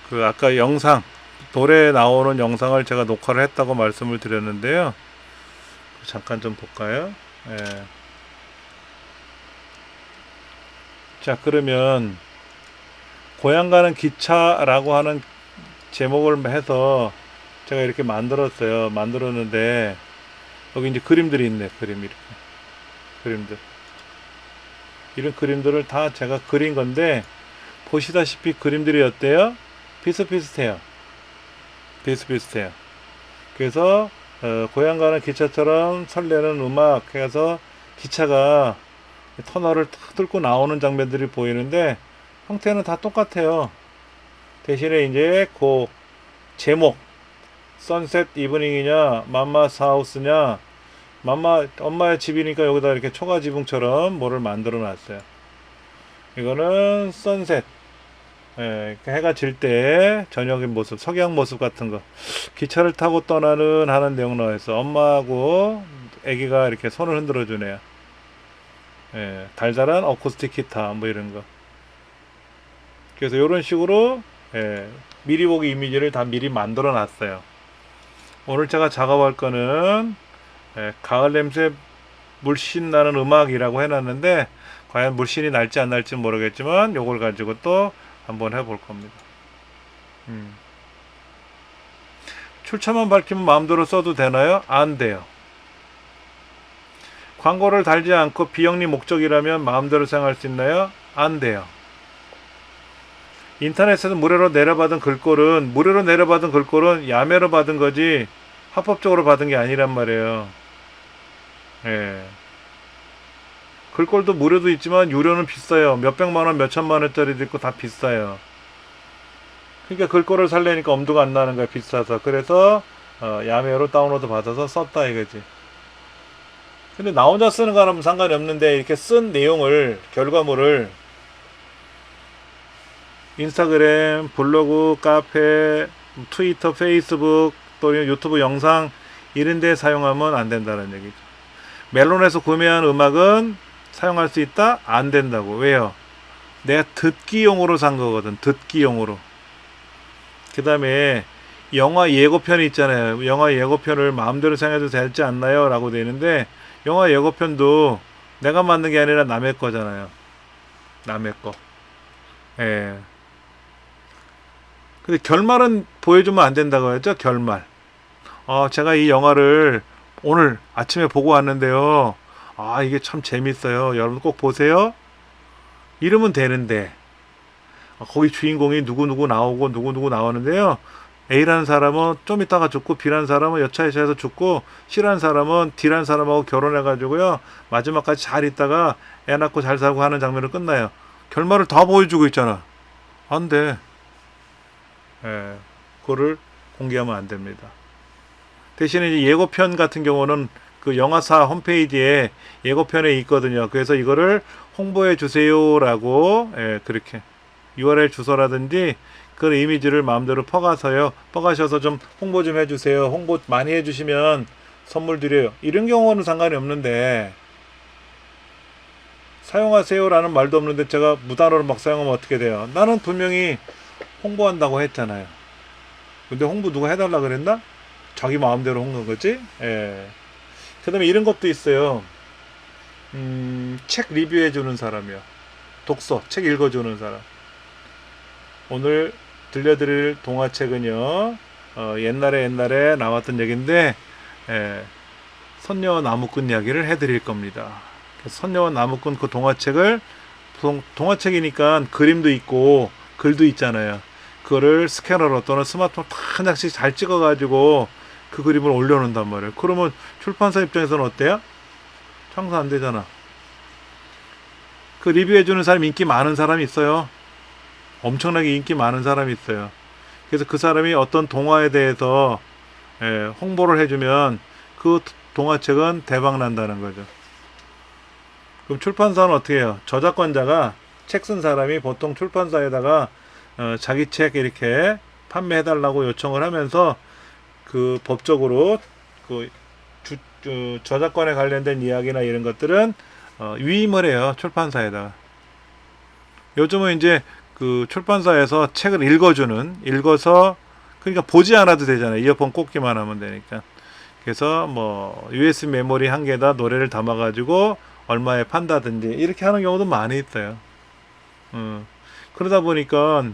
그 아까 영상 노래 나오는 영상을 제가 녹화를 했다고 말씀을 드렸는데요. 잠깐 좀 볼까요? 예. 자, 그러면 고향 가는 기차라고 하는 제목을 해서 제가 이렇게 만들었는데 여기 이제 그림들이 있네. 그림들 이런 그림들을 다 제가 그린 건데 보시다시피 그림들이 어때요? 비슷비슷해요. 그래서 고향 가는 기차처럼 설레는 음악 해서 기차가 터널을 탁 뚫고 나오는 장면들이 보이는데 형태는 다 똑같아요. 대신에 이제 그 제목 선셋 이브닝이냐, 맘마스 하우스냐, 엄마의 집이니까 여기다 이렇게 초가 지붕처럼 뭐를 만들어 놨어요. 이거는 선셋. 예, 해가 질 때 저녁의 모습, 석양 모습 같은 거. 기차를 타고 떠나는 하는 내용 나와있어. 엄마하고 아기가 이렇게 손을 흔들어 주네요. 예, 달달한 어쿠스틱 기타 뭐 이런 거. 그래서 이런 식으로 예, 미리 보기 이미지를 다 미리 만들어 놨어요. 오늘 제가 작업할 거는 예, 가을 냄새 물씬 나는 음악이라고 해놨는데 과연 물씬이 날지 안 날지 모르겠지만 요걸 가지고 또 한번 해볼 겁니다. 출처만 밝히면 마음대로 써도 되나요? 안 돼요. 광고를 달지 않고 비영리 목적이라면 마음대로 사용할 수 있나요? 안 돼요. 인터넷에서 무료로 내려받은 글꼴은 야매로 받은 거지 합법적으로 받은 게 아니란 말이에요. 예. 글꼴도 무료도 있지만 유료는 비싸요. 몇백만원, 몇천만원짜리도 있고 다 비싸요. 그러니까 글꼴을 살려니까 엄두가 안 나는 거야, 비싸서. 그래서 야매로 다운로드 받아서 썼다 이거지. 근데 나 혼자 쓰는 거라면 상관이 없는데 이렇게 쓴 내용을, 결과물을 인스타그램, 블로그, 카페, 트위터, 페이스북, 또 유튜브 영상 이런 데 사용하면 안 된다는 얘기죠. 멜론에서 구매한 음악은 사용할 수 있다? 안 된다고. 왜요? 내가 듣기용으로 산 거거든. 듣기용으로. 그 다음에 영화 예고편이 있잖아요. 영화 예고편을 마음대로 사용해도 되지 않나요? 라고 되어 있는데 영화 예고편도 내가 만든 게 아니라 남의 거잖아요. 남의 거. 예. 근데 결말은 보여주면 안 된다고 했죠? 결말. 제가 이 영화를 오늘 아침에 보고 왔는데요. 이게 참 재밌어요. 여러분 꼭 보세요. 이러면 되는데 거기 주인공이 누구누구 나오고 누구누구 나오는데요. A라는 사람은 좀 이따가 죽고 B라는 사람은 여차여차해서 죽고 C라는 사람은 D라는 사람하고 결혼해가지고요. 마지막까지 잘 있다가 애 낳고 잘 살고 하는 장면으로 끝나요. 결말을 다 보여주고 있잖아. 안 돼. 예, 그거를 공개하면 안 됩니다. 대신에 이제 예고편 같은 경우는 그 영화사 홈페이지에 예고편에 있거든요. 그래서 이거를 홍보해 주세요라고 그렇게 URL 주소라든지 그 이미지를 마음대로 퍼가셔서 좀 홍보 좀 해주세요. 홍보 많이 해주시면 선물 드려요. 이런 경우는 상관이 없는데 사용하세요라는 말도 없는데 제가 무단으로 막 사용하면 어떻게 돼요? 나는 분명히 홍보한다고 했잖아요. 근데 홍보 누가 해달라 그랬나? 자기 마음대로 홍보한 거지? 예. 그 다음에 이런 것도 있어요. 책 리뷰해주는 사람이요. 독서, 책 읽어주는 사람. 오늘 들려드릴 동화책은요, 옛날에 나왔던 얘기인데, 선녀와 나무꾼 이야기를 해드릴 겁니다. 선녀와 나무꾼 그 동화책을, 동화책이니까 그림도 있고, 글도 있잖아요. 그거를 스캐너로 또는 스마트폰 한 장씩 잘 찍어가지고 그 그림을 올려놓는단 말이에요. 그러면 출판사 입장에서는 어때요? 장사 안 되잖아. 그 리뷰해주는 사람 인기 많은 사람이 있어요. 엄청나게 인기 많은 사람이 있어요. 그래서 그 사람이 어떤 동화에 대해서 홍보를 해주면 그 동화책은 대박 난다는 거죠. 그럼 출판사는 어떻게 해요? 저작권자가 책 쓴 사람이 보통 출판사에다가 자기 책 이렇게 판매해달라고 요청을 하면서 그 법적으로 그 저작권에 관련된 이야기나 이런 것들은 위임을 해요. 출판사에다가. 요즘은 이제 그 출판사에서 책을 읽어서 그러니까 보지 않아도 되잖아요. 이어폰 꽂기만 하면 되니까. 그래서 뭐 USB 메모리 한 개에다 노래를 담아가지고 얼마에 판다든지 이렇게 하는 경우도 많이 있어요. 그러다 보니까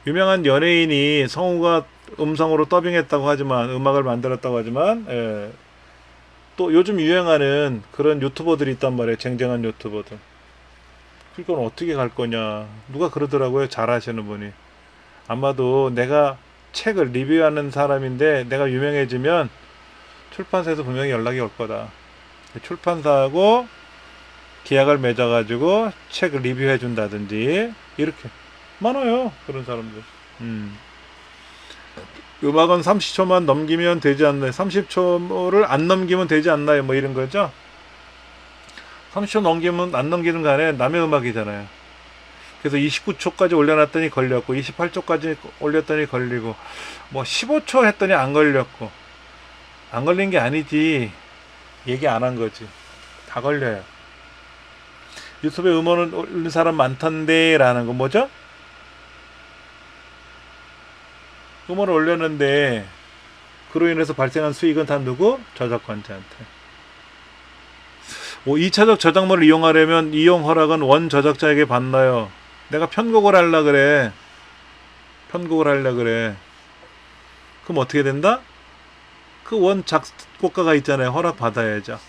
유명한 연예인이 성우가 음성으로 더빙했다고 하지만 음악을 만들었다고 하지만 또 요즘 유행하는 그런 유튜버들이 있단 말이에요. 쟁쟁한 유튜버들. 그건 어떻게 갈 거냐. 누가 그러더라고요. 잘하시는 분이. 아마도 내가 책을 리뷰하는 사람인데 내가 유명해지면 출판사에서 분명히 연락이 올 거다. 출판사하고 계약을 맺어가지고 책을 리뷰해 준다든지 이렇게 많아요. 그런 사람들. 음악은 30초만 넘기면 되지 않나요? 30초를 안 넘기면 되지 않나요? 뭐 이런 거죠. 30초 넘기면 안 넘기는 간에 남의 음악이잖아요. 그래서 29초까지 올려놨더니 걸렸고 28초까지 올렸더니 걸리고 뭐 15초 했더니 안 걸렸고 안 걸린 게 아니지. 얘기 안 한 거지. 다 걸려요. 유튜브에 음원을 올린 사람 많던데 라는 거 뭐죠? 음원을 올렸는데 그로 인해서 발생한 수익은 다 누구? 저작권자한테. 2차적 저작물을 이용하려면 이용 허락은 원 저작자에게 받나요? 내가 편곡을 하려 그래. 편곡을 하려 그래. 그럼 어떻게 된다? 그 원 작곡가가 있잖아요. 허락 받아야죠.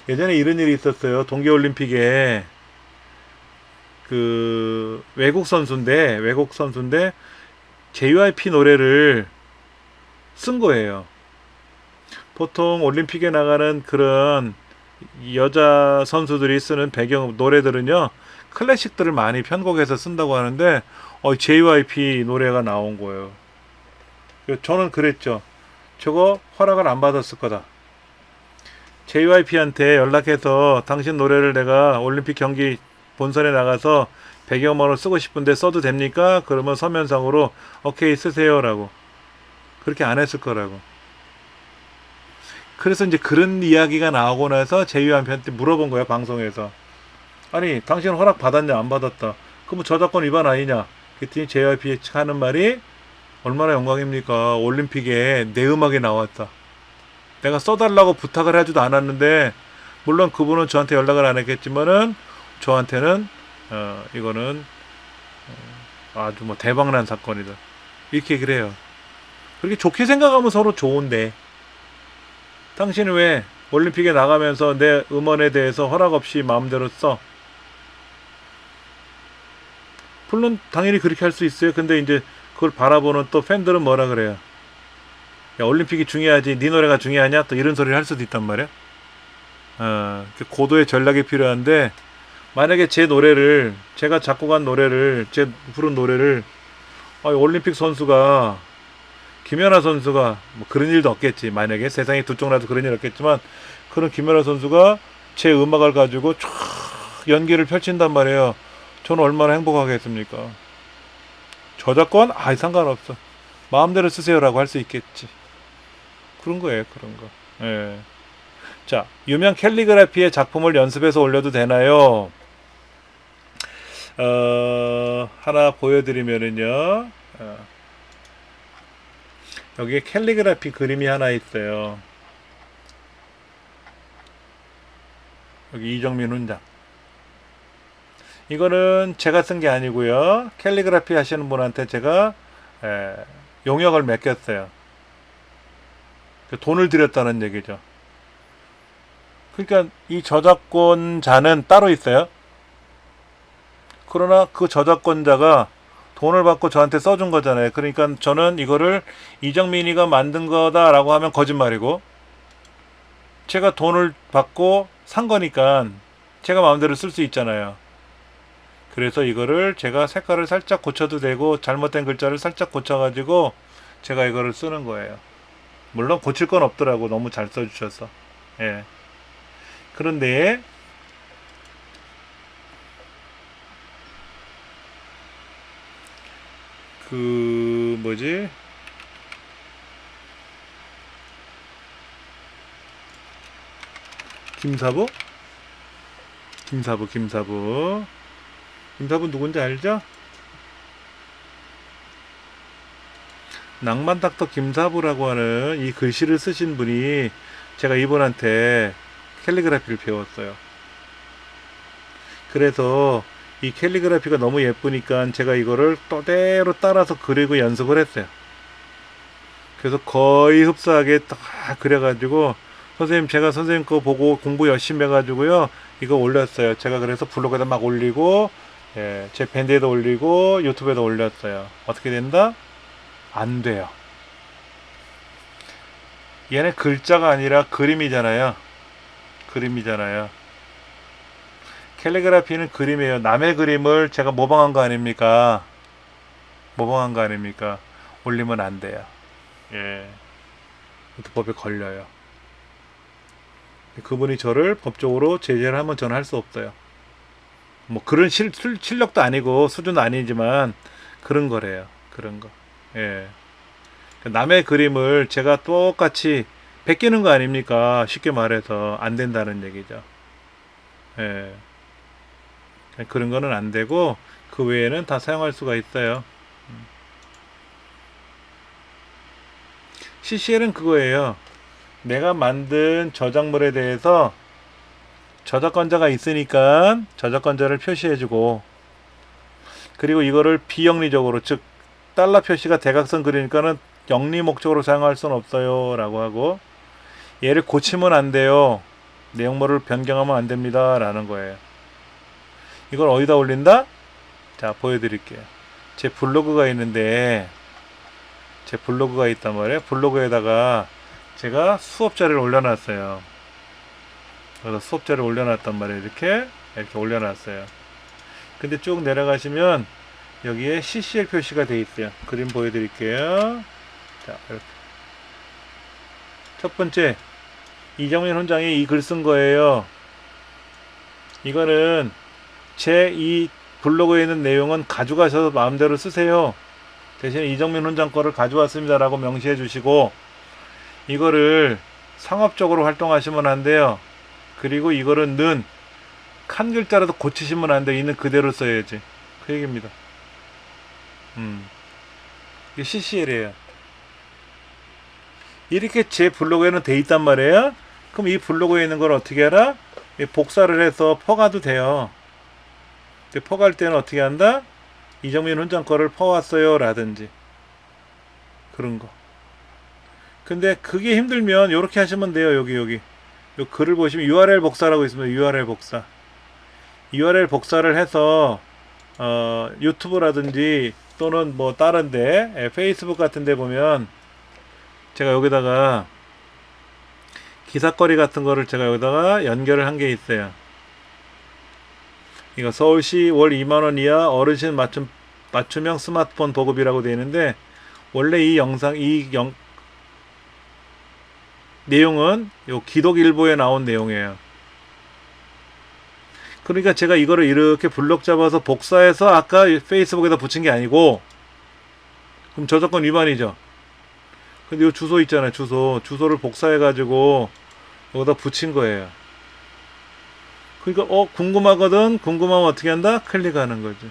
예전에 이런 일이 있었어요. 동계올림픽에 그 외국 선수인데 JYP 노래를 쓴 거예요. 보통 올림픽에 나가는 그런 여자 선수들이 쓰는 배경 노래들은요, 클래식들을 많이 편곡해서 쓴다고 하는데 JYP 노래가 나온 거예요. 저는 그랬죠. 저거 허락을 안 받았을 거다. JYP한테 연락해서 당신 노래를 내가 올림픽 경기 본선에 나가서 배경음악으로 쓰고 싶은데 써도 됩니까? 그러면 서면상으로 오케이 쓰세요 라고. 그렇게 안 했을 거라고. 그래서 이제 그런 이야기가 나오고 나서 JYP한테 물어본 거야, 방송에서. 아니 당신 허락 받았냐 안 받았다. 그럼 저작권 위반 아니냐. 그랬더니 JYP 하는 말이 얼마나 영광입니까? 올림픽에 내 음악이 나왔다. 내가 써달라고 부탁을 하지도 않았는데, 물론 그분은 저한테 연락을 안 했겠지만은 저한테는 이거는 아주 뭐 대박난 사건이다. 이렇게 얘기를 해요. 그렇게 좋게 생각하면 서로 좋은데, 당신은 왜 올림픽에 나가면서 내 음원에 대해서 허락 없이 마음대로 써? 물론 당연히 그렇게 할 수 있어요. 근데 이제 그걸 바라보는 또 팬들은 뭐라 그래요? 야, 올림픽이 중요하지 네 노래가 중요하냐? 또 이런 소리를 할 수도 있단 말이야. 고도의 전략이 필요한데, 만약에 제 노래를, 제가 작곡한 노래를, 제 부른 노래를 올림픽 선수가, 김연아 선수가, 뭐 그런 일도 없겠지. 만약에 세상에 두 쪽 나도 그런 일 없겠지만, 그런 김연아 선수가 제 음악을 가지고 쫙 연기를 펼친단 말이에요. 저는 얼마나 행복하겠습니까? 저작권? 상관없어. 마음대로 쓰세요라고 할 수 있겠지. 그런 거예요, 그런 거. 예. 자, 유명 캘리그라피의 작품을 연습해서 올려도 되나요? 하나 보여드리면은요. 여기에 캘리그라피 그림이 하나 있어요. 여기 이정민 훈장. 이거는 제가 쓴 게 아니고요. 캘리그라피 하시는 분한테 제가 용역을 맡겼어요. 돈을 들였다는 얘기죠. 그러니까 이 저작권자는 따로 있어요. 그러나 그 저작권자가 돈을 받고 저한테 써준 거잖아요. 그러니까 저는 이거를 이정민이가 만든 거다라고 하면 거짓말이고, 제가 돈을 받고 산 거니까 제가 마음대로 쓸 수 있잖아요. 그래서 이거를 제가 색깔을 살짝 고쳐도 되고, 잘못된 글자를 살짝 고쳐가지고 제가 이거를 쓰는 거예요. 물론 고칠 건 없더라고. 너무 잘 써주셔서. 예. 그런데 그 뭐지? 김사부? 김사부 누군지 알죠? 낭만닥터 김사부라고 하는 이 글씨를 쓰신 분이, 제가 이분한테 캘리그라피를 배웠어요. 그래서 이 캘리그라피가 너무 예쁘니까 제가 이거를 또대로 따라서 그리고 연습을 했어요. 그래서 거의 흡사하게 딱 그려가지고, 선생님 제가 선생님 거 보고 공부 열심히 해가지고요 이거 올렸어요. 제가 그래서 블로그에다 막 올리고, 제 밴드에도 올리고 유튜브에도 올렸어요. 어떻게 된다? 안 돼요. 얘는 글자가 아니라 그림이잖아요. 캘리그라피는 그림이에요. 남의 그림을 제가 모방한 거 아닙니까? 올리면 안 돼요. 예. 이것도 법에 걸려요. 그분이 저를 법적으로 제재를 하면 저는 할 수 없어요. 뭐 그런 실력도 아니고 수준도 아니지만 그런 거래요. 그런 거. 예. 남의 그림을 제가 똑같이 베끼는 거 아닙니까? 쉽게 말해서 안 된다는 얘기죠. 예. 그런 거는 안 되고 그 외에는 다 사용할 수가 있어요. CCL은 그거예요. 내가 만든 저작물에 대해서 저작권자가 있으니까 저작권자를 표시해주고, 그리고 이거를 비영리적으로, 즉 달러 표시가 대각선 그리니까는 영리 목적으로 사용할 수는 없어요 라고 하고, 얘를 고치면 안 돼요, 내용물을 변경하면 안 됩니다 라는 거예요. 이걸 어디다 올린다? 자, 보여드릴게요. 제 블로그가 있는데, 제 블로그가 있단 말이에요. 블로그에다가 제가 수업 자료를 올려놨어요. 그래서 수업 자료를 올려놨단 말이에요. 이렇게 올려놨어요. 근데 쭉 내려가시면 여기에 CCL 표시가 돼 있어요. 그림 보여드릴게요. 자, 이렇게. 첫 번째, 이정민 훈장이 이 글 쓴 거예요. 이거는 제 이 블로그에 있는 내용은 가져가셔서 마음대로 쓰세요. 대신에 이정민 훈장 거를 가져왔습니다 라고 명시해 주시고, 이거를 상업적으로 활동하시면 안 돼요. 그리고 이거를 는 칸 글자라도 고치시면 안 돼요. 있는 그대로 써야지. 그 얘기입니다. 이게 CCL이에요. 이렇게 제 블로그에는 돼 있단 말이에요. 그럼 이 블로그에 있는 걸 어떻게 하라? 복사를 해서 퍼가도 돼요. 근데 퍼갈 때는 어떻게 한다? 이정민 훈장 거를 퍼왔어요 라든지 그런 거. 근데 그게 힘들면 이렇게 하시면 돼요. 여기 요 글을 보시면 URL 복사라고 있습니다. URL 복사. URL 복사를 해서 유튜브라든지 또는 뭐 다른데 페이스북 같은데 보면 제가 여기다가 기사거리 같은 거를 제가 여기다가 연결을 한 게 있어요. 이거 서울시 월 2만원 이하 어르신 맞춤형 스마트폰 보급이라고 되어 있는데, 원래 이 영상 내용은 요 기독일보에 나온 내용이에요. 그러니까 제가 이거를 이렇게 블럭 잡아서 복사해서 아까 페이스북에다 붙인 게 아니고, 그럼 저작권 위반이죠. 근데 이 주소 있잖아요. 주소를 복사해 가지고 여기다 붙인 거예요. 그러니까 궁금하거든. 궁금하면 어떻게 한다? 클릭하는 거지.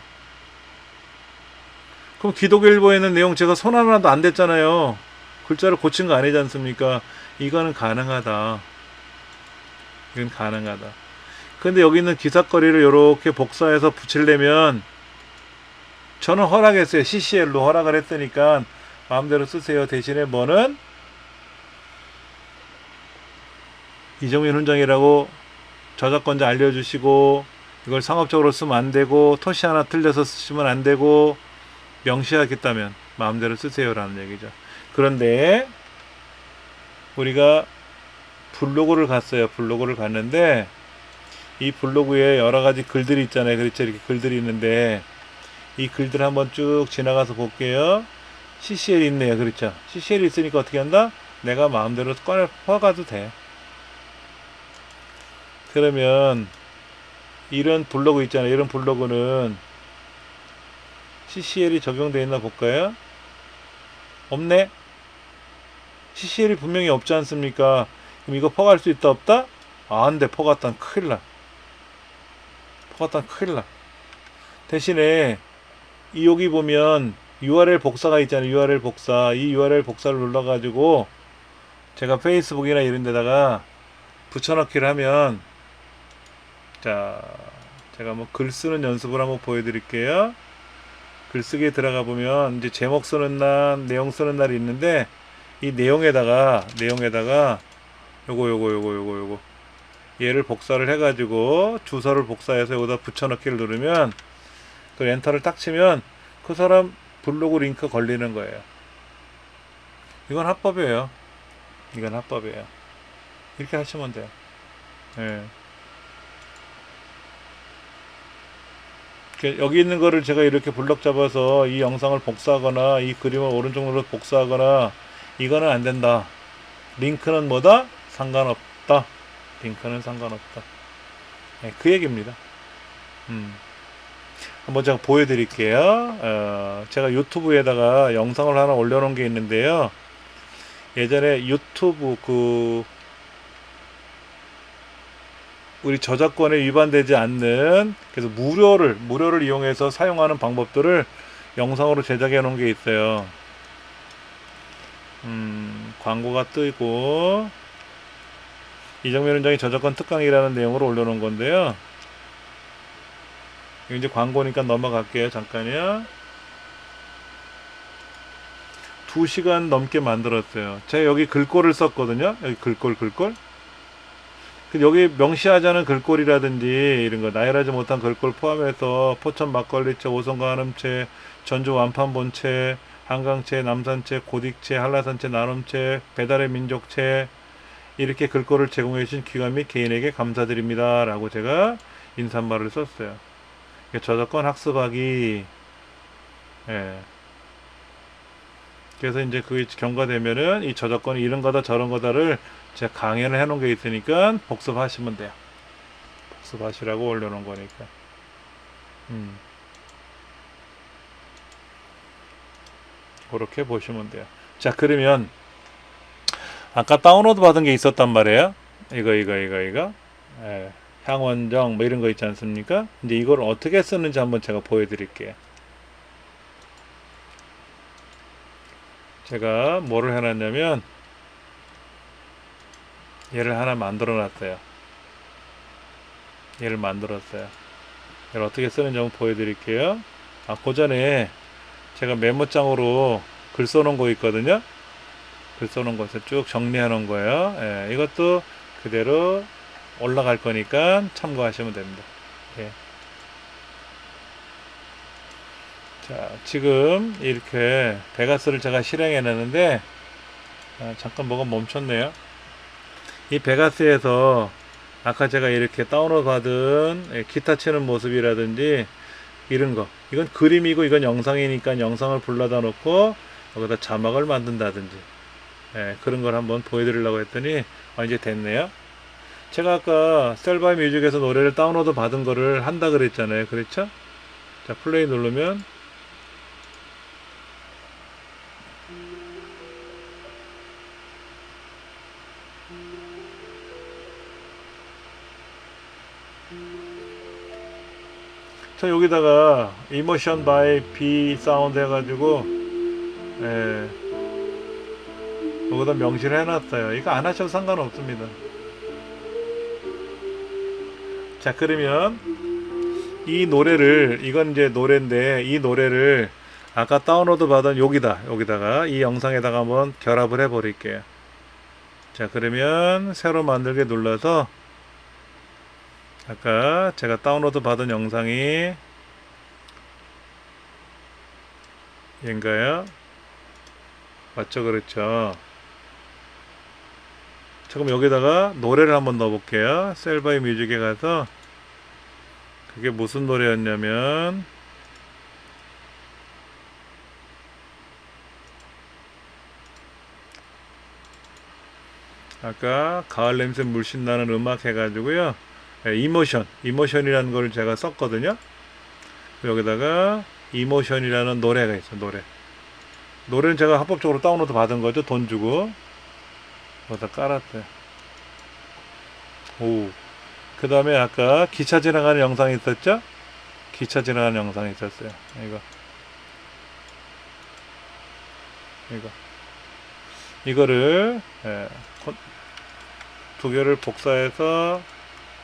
그럼 기독일보에 있는 내용 제가 손 하나도 안 댔잖아요. 글자를 고친 거 아니지 않습니까? 이거는 가능하다. 이건 가능하다. 근데 여기 있는 기사거리를 이렇게 복사해서 붙이려면 저는 허락했어요. CCL로 허락을 했으니까 마음대로 쓰세요. 대신에 뭐는 이정민 훈장이라고 저작권자 알려주시고, 이걸 상업적으로 쓰면 안 되고, 토시 하나 틀려서 쓰시면 안 되고, 명시하겠다면 마음대로 쓰세요라는 얘기죠. 그런데 우리가 블로그를 갔어요. 블로그를 갔는데 이 블로그에 여러 가지 글들이 있잖아요. 그렇죠? 이렇게 글들이 있는데 이 글들 한번 쭉 지나가서 볼게요. CCL 있네요. 그렇죠? CCL 있으니까 어떻게 한다? 내가 마음대로 꺼내 퍼가도 돼. 그러면 이런 블로그 있잖아요. 이런 블로그는 CCL이 적용되어 있나 볼까요? 없네? CCL이 분명히 없지 않습니까? 그럼 이거 퍼갈 수 있다 없다? 안 돼. 퍼갔다는 큰일 나. 퍼갔다는 큰일 나. 대신에 여기 보면 URL 복사가 있잖아요. URL 복사. 이 URL 복사를 눌러가지고 제가 페이스북이나 이런 데다가 붙여넣기를 하면, 자, 제가 뭐 글 쓰는 연습을 한번 보여드릴게요. 글쓰기에 들어가 보면 이제 제목 쓰는 날, 내용 쓰는 날이 있는데, 이 내용에다가 요거 얘를 복사를 해가지고 주소를 복사해서 여기다 붙여넣기를 누르면, 그 엔터를 딱 치면 그 사람 블로그 링크 걸리는 거예요. 이건 합법이에요. 이건 합법이에요. 이렇게 하시면 돼요. 예. 여기 있는 거를 제가 이렇게 블럭 잡아서 이 영상을 복사하거나 이 그림을 오른쪽 눌러서 복사하거나 이거는 안 된다. 링크는 뭐다? 상관없다. 링크는 상관없다. 네, 그 얘기입니다. 한번 제가 보여드릴게요. 제가 유튜브에다가 영상을 하나 올려놓은 게 있는데요. 예전에 유튜브 우리 저작권에 위반되지 않는, 그래서 무료를 이용해서 사용하는 방법들을 영상으로 제작해 놓은 게 있어요. 광고가 뜨고, 이정면 원장이 저작권 특강이라는 내용으로 올려놓은 건데요. 이제 광고니까 넘어갈게요. 잠깐요. 2시간 넘게 만들었어요. 제가 여기 글꼴을 썼거든요. 여기 글꼴. 여기 명시하자는 글꼴이라든지 이런 거, 나열하지 못한 글꼴 포함해서 포천 막걸리채, 오성과 한음채, 전주 완판본채, 한강채, 남산채, 고딕채, 한라산채, 나눔채, 배달의 민족채, 이렇게 글꼴을 제공해 주신 기관 및 개인에게 감사드립니다 라고 제가 인사말을 썼어요. 저작권 학습하기. 예. 그래서 이제 그게 경과되면은 이 저작권이 이런 거다 저런 거다를 제가 강연을 해 놓은 게 있으니까 복습하시면 돼요. 복습하시라고 올려놓은 거니까. 그렇게 보시면 돼요. 자, 그러면 아까 다운로드 받은 게 있었단 말이에요. 이거. 예, 향원정 뭐 이런 거 있지 않습니까? 이제 이걸 어떻게 쓰는지 한번 제가 보여드릴게요. 제가 뭐를 해놨냐면 얘를 하나 만들어 놨어요. 얘를 만들었어요. 얘를 어떻게 쓰는지 한번 보여드릴게요. 그 전에 제가 메모장으로 글 써놓은 거 있거든요. 글 써놓은 것을 쭉 정리해 놓은 거예요. 예, 이것도 그대로 올라갈 거니까 참고하시면 됩니다. 예. 자, 지금 이렇게 베가스를 제가 실행해 놨는데 잠깐 뭐가 멈췄네요. 이 베가스에서 아까 제가 이렇게 다운로드 받은 기타 치는 모습이라든지 이런 거, 이건 그림이고 이건 영상이니까 영상을 불러다 놓고 여기다 자막을 만든다든지 그런 걸 한번 보여드리려고 했더니 이제 됐네요. 제가 아까 셀바이 뮤직에서 노래를 다운로드 받은 거를 한다 그랬잖아요. 그렇죠? 자, 플레이 누르면 자, 여기다가 이모션 바이 비 사운드 해가지고 여기다 명시를 해놨어요. 이거 안 하셔도 상관없습니다. 자, 그러면 이 노래를, 이건 이제 노래인데 이 노래를 아까 다운로드 받은 여기다가 이 영상에다가 한번 결합을 해 버릴게요. 자, 그러면 새로 만들게 눌러서 아까 제가 다운로드 받은 영상이 얘인가요? 맞죠? 그렇죠. 자, 그럼 여기다가 노래를 한번 넣어 볼게요. 셀바이 뮤직에 가서 그게 무슨 노래였냐면 아까 가을 냄새 물씬 나는 음악 해가지고요. 이모션이라는 걸 제가 썼거든요. 여기다가 이모션이라는 노래가 있어요. 노래는 제가 합법적으로 다운로드 받은 거죠. 돈 주고. 거기다 깔았어요. 그 다음에 아까 기차 지나가는 영상이 있었죠? 기차 지나가는 영상이 있었어요. 이거를 두 개를 복사해서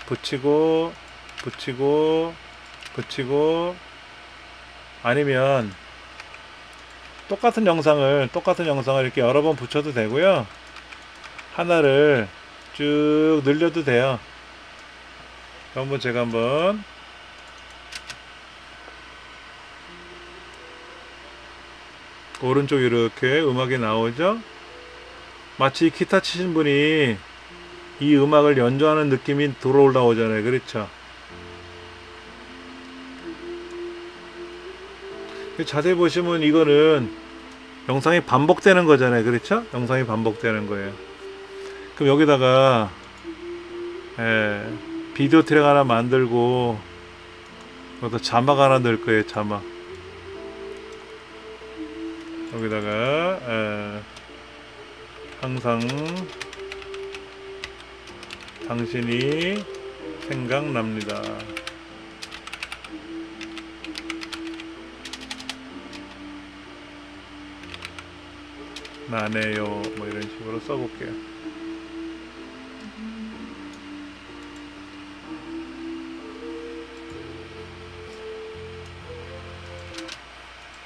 붙이고 아니면 똑같은 영상을 이렇게 여러 번 붙여도 되고요. 하나를 쭉 늘려도 돼요. 한번 제가 한번 오른쪽 이렇게 음악이 나오죠. 마치 기타 치신 분이 이 음악을 연주하는 느낌이 들어올라오잖아요. 그렇죠? 자세히 보시면 이거는 영상이 반복되는 거잖아요. 그렇죠? 영상이 반복되는 거예요. 그럼 여기다가 비디오 트랙 하나 만들고 여기다 자막 하나 넣을 거예요. 자막. 여기다가 항상 당신이 생각납니다. 나네요. 뭐 이런 식으로 써볼게요.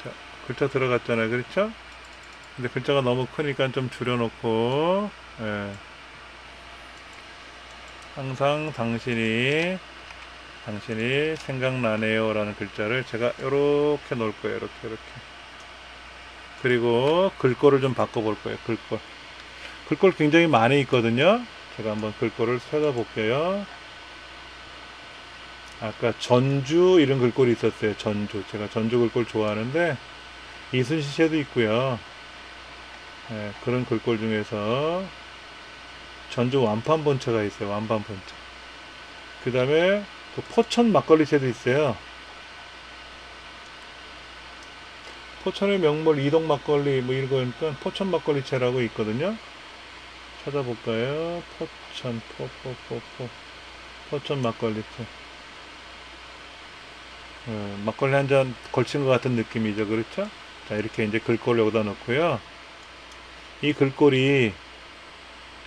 자, 글자 들어갔잖아요. 그렇죠? 근데 글자가 너무 크니까 좀 줄여놓고, 항상 당신이 생각나네요 라는 글자를 제가 이렇게 놓을 거예요. 이렇게. 그리고 글꼴을 좀 바꿔볼 거예요. 글꼴 굉장히 많이 있거든요. 제가 한번 글꼴을 찾아볼게요. 아까 전주 이런 글꼴이 있었어요. 전주. 제가 전주 글꼴 좋아하는데 이순신 씨도 있고요. 그런 글꼴 중에서 전주 완판 본체가 있어요. 완판 본체. 그 다음에 또 포천 막걸리 채도 있어요. 포천의 명물 이동 막걸리 뭐 이거니까 포천 막걸리 채라고 있거든요. 찾아볼까요? 포천 막걸리 채. 막걸리 한 잔 걸친 것 같은 느낌이죠. 그렇죠? 자, 이렇게 이제 글꼴을 여기다 넣고요. 이 글꼴이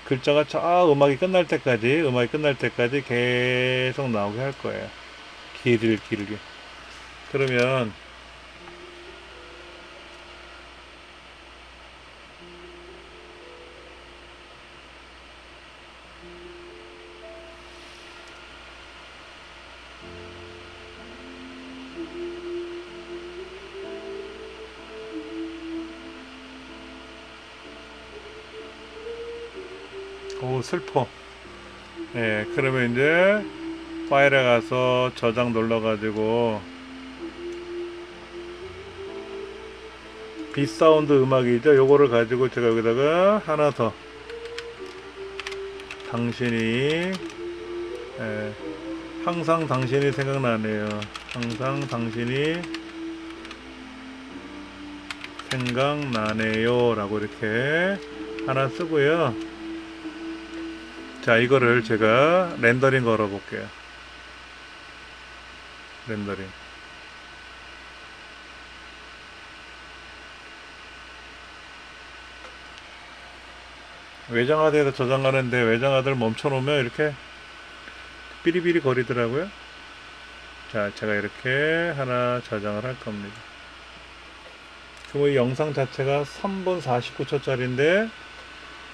글자가 저 음악이 끝날 때까지 계속 나오게 할 거예요. 길게. 그러면 오, 슬퍼. 그러면 이제 파일에 가서 저장 눌러가지고 빗사운드 음악이죠. 요거를 가지고 제가 여기다가 하나 더 당신이 항상 당신이 생각나네요. 항상 당신이 생각나네요 라고 이렇게 하나 쓰고요. 자, 이거를 제가 렌더링 걸어 볼게요. 렌더링. 외장하드에서 저장하는데 외장하드를 멈춰 놓으면 이렇게 삐리삐리 거리더라고요. 자, 제가 이렇게 하나 저장을 할 겁니다. 그럼 이 영상 자체가 3분 49초 짜리인데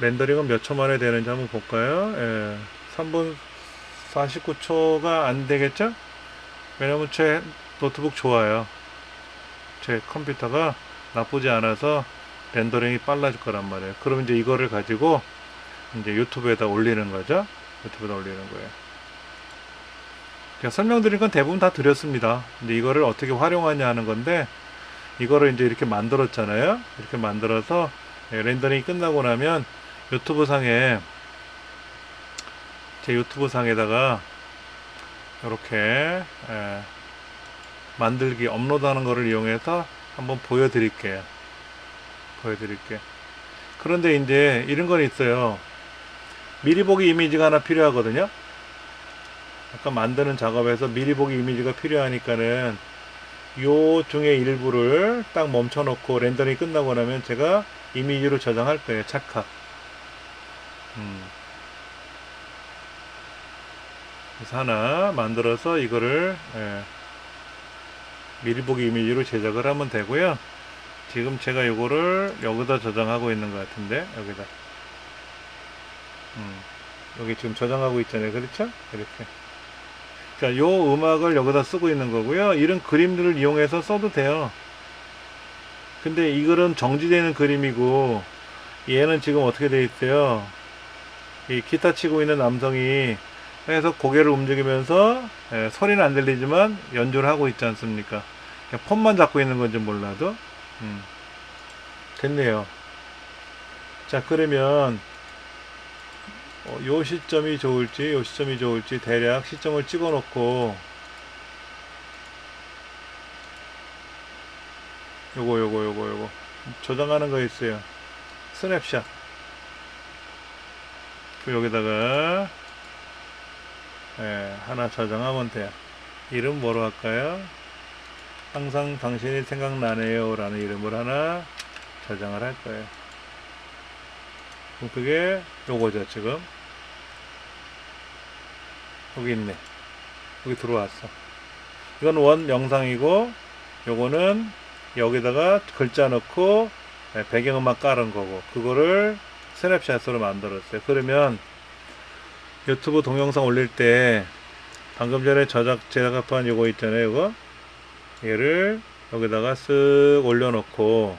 렌더링은 몇 초 만에 되는지 한번 볼까요? 3분 49초가 안 되겠죠? 왜냐면 제 노트북 좋아요. 제 컴퓨터가 나쁘지 않아서 렌더링이 빨라질 거란 말이에요. 그럼 이제 이거를 가지고 이제 유튜브에다 올리는 거죠. 유튜브에다 올리는 거예요. 제가 설명드린 건 대부분 다 드렸습니다. 이제 이거를 어떻게 활용하냐 하는 건데, 이거를 이제 이렇게 만들었잖아요. 이렇게 만들어서 렌더링이 끝나고 나면 유튜브 상에, 제 유튜브 상에다가 이렇게 만들기, 업로드하는 거를 이용해서 한번 보여드릴게요. 그런데 이제 이런 건 있어요. 미리 보기 이미지가 하나 필요하거든요. 아까 만드는 작업에서 미리 보기 이미지가 필요하니까는 요 중에 일부를 딱 멈춰 놓고 렌더링이 끝나고 나면 제가 이미지로 저장할 거예요. 착각. 그래서 하나 만들어서 이거를 미리 보기 이미지로 제작을 하면 되고요. 지금 제가 이거를 여기다 저장하고 있는 것 같은데, 여기다. 여기 지금 저장하고 있잖아요. 그렇죠? 이렇게. 자, 요 음악을 여기다 쓰고 있는 거고요. 이런 그림들을 이용해서 써도 돼요. 근데 이거는 정지되는 그림이고, 얘는 지금 어떻게 돼 있어요? 이 기타 치고 있는 남성이 해서 고개를 움직이면서 소리는 안 들리지만 연주를 하고 있지 않습니까? 그냥 폰만 잡고 있는 건지 몰라도. 됐네요. 자, 그러면 요 시점이 좋을지 요 시점이 좋을지 대략 시점을 찍어 놓고 요거 저장하는 거 있어요. 스냅샷. 그 여기다가 하나 저장하면 돼요. 이름 뭐로 할까요? 항상 당신이 생각나네요 라는 이름을 하나 저장을 할 거예요. 그게 요거죠. 지금 여기 있네. 여기 들어왔어. 이건 원 영상이고 요거는 여기다가 글자 넣고 배경음악 깔은 거고, 그거를 스냅샷으로 만들었어요. 그러면 유튜브 동영상 올릴 때 방금 전에 제작한 요거 있잖아요. 요거 얘를 여기다가 쓱 올려놓고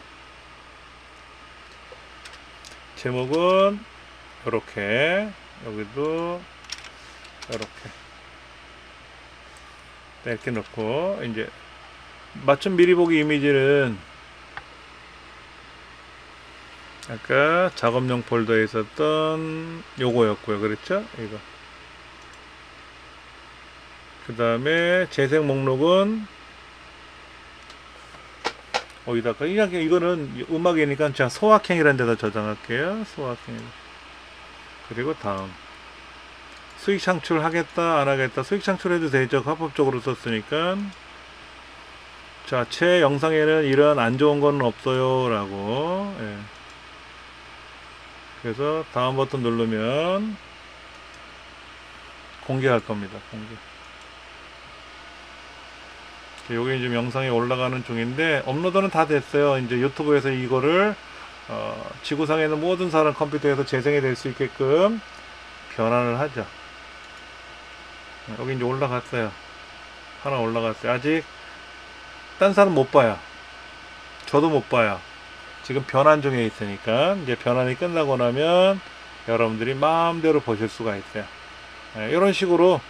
제목은 요렇게, 여기도 이렇게 넣고, 이제 맞춤 미리 보기 이미지는 아까 작업용 폴더에 있었던 요거였고요. 그렇죠? 이거. 그 다음에 재생 목록은 어디다가, 이거는 음악이니까 제가 소확행이라는 데다 저장할게요. 소확행. 그리고 다음 수익 창출 하겠다 안 하겠다. 수익 창출해도 되죠. 합법적으로 썼으니까. 자, 제 영상에는 이런 안 좋은 건 없어요 라고. 그래서 다음 버튼 누르면 공개할 겁니다. 공개. 요게 지금 영상이 올라가는 중인데, 업로드는 다 됐어요. 이제 유튜브에서 이거를 지구상에 있는 모든 사람 컴퓨터에서 재생이 될 수 있게끔 변환을 하죠. 여기 이제 올라갔어요. 하나 올라갔어요. 아직 딴 사람 못 봐요. 저도 못 봐요. 지금 변환 중에 있으니까 이제 변환이 끝나고 나면 여러분들이 마음대로 보실 수가 있어요. 이런 식으로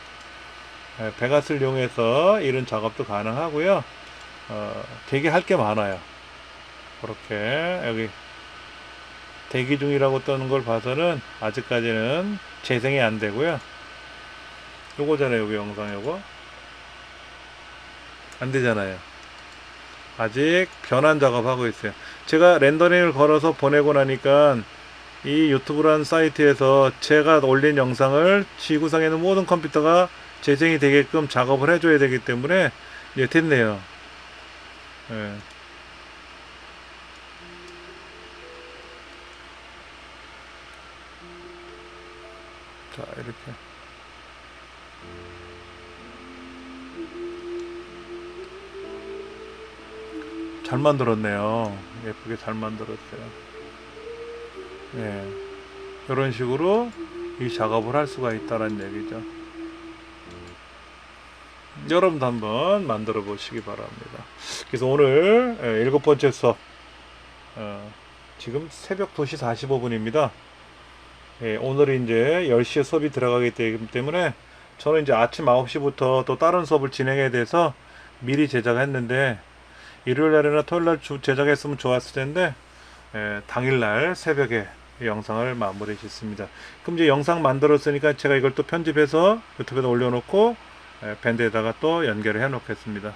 베가스를 이용해서 이런 작업도 가능하고요. 되게 할 게 많아요. 그렇게 여기 대기 중이라고 뜨는 걸 봐서는 아직까지는 재생이 안 되고요. 요거잖아요. 여기 영상 요거 안 되잖아요. 아직 변환 작업하고 있어요. 제가 렌더링을 걸어서 보내고 나니까 이 유튜브라는 사이트에서 제가 올린 영상을 지구상에 있는 모든 컴퓨터가 재생이 되게끔 작업을 해줘야 되기 때문에 이제 됐네요. 자, 이렇게 잘 만들었네요. 예쁘게 잘 만들었어요. 이런 식으로 이 작업을 할 수가 있다는 얘기죠. 여러분도 한번 만들어 보시기 바랍니다. 그래서 오늘 7번째 수업, 지금 새벽 2시 45분입니다. 오늘이 이제 10시에 수업이 들어가기 때문에 저는 이제 아침 9시부터 또 다른 수업을 진행해야 돼서 미리 제작했는데, 일요일날이나 토요일날 제작했으면 좋았을 텐데 당일날 새벽에 영상을 마무리 짓습니다. 그럼 이제 영상 만들었으니까 제가 이걸 또 편집해서 유튜브에다 올려놓고 밴드에다가 또 연결을 해 놓겠습니다.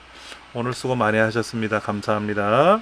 오늘 수고 많이 하셨습니다. 감사합니다.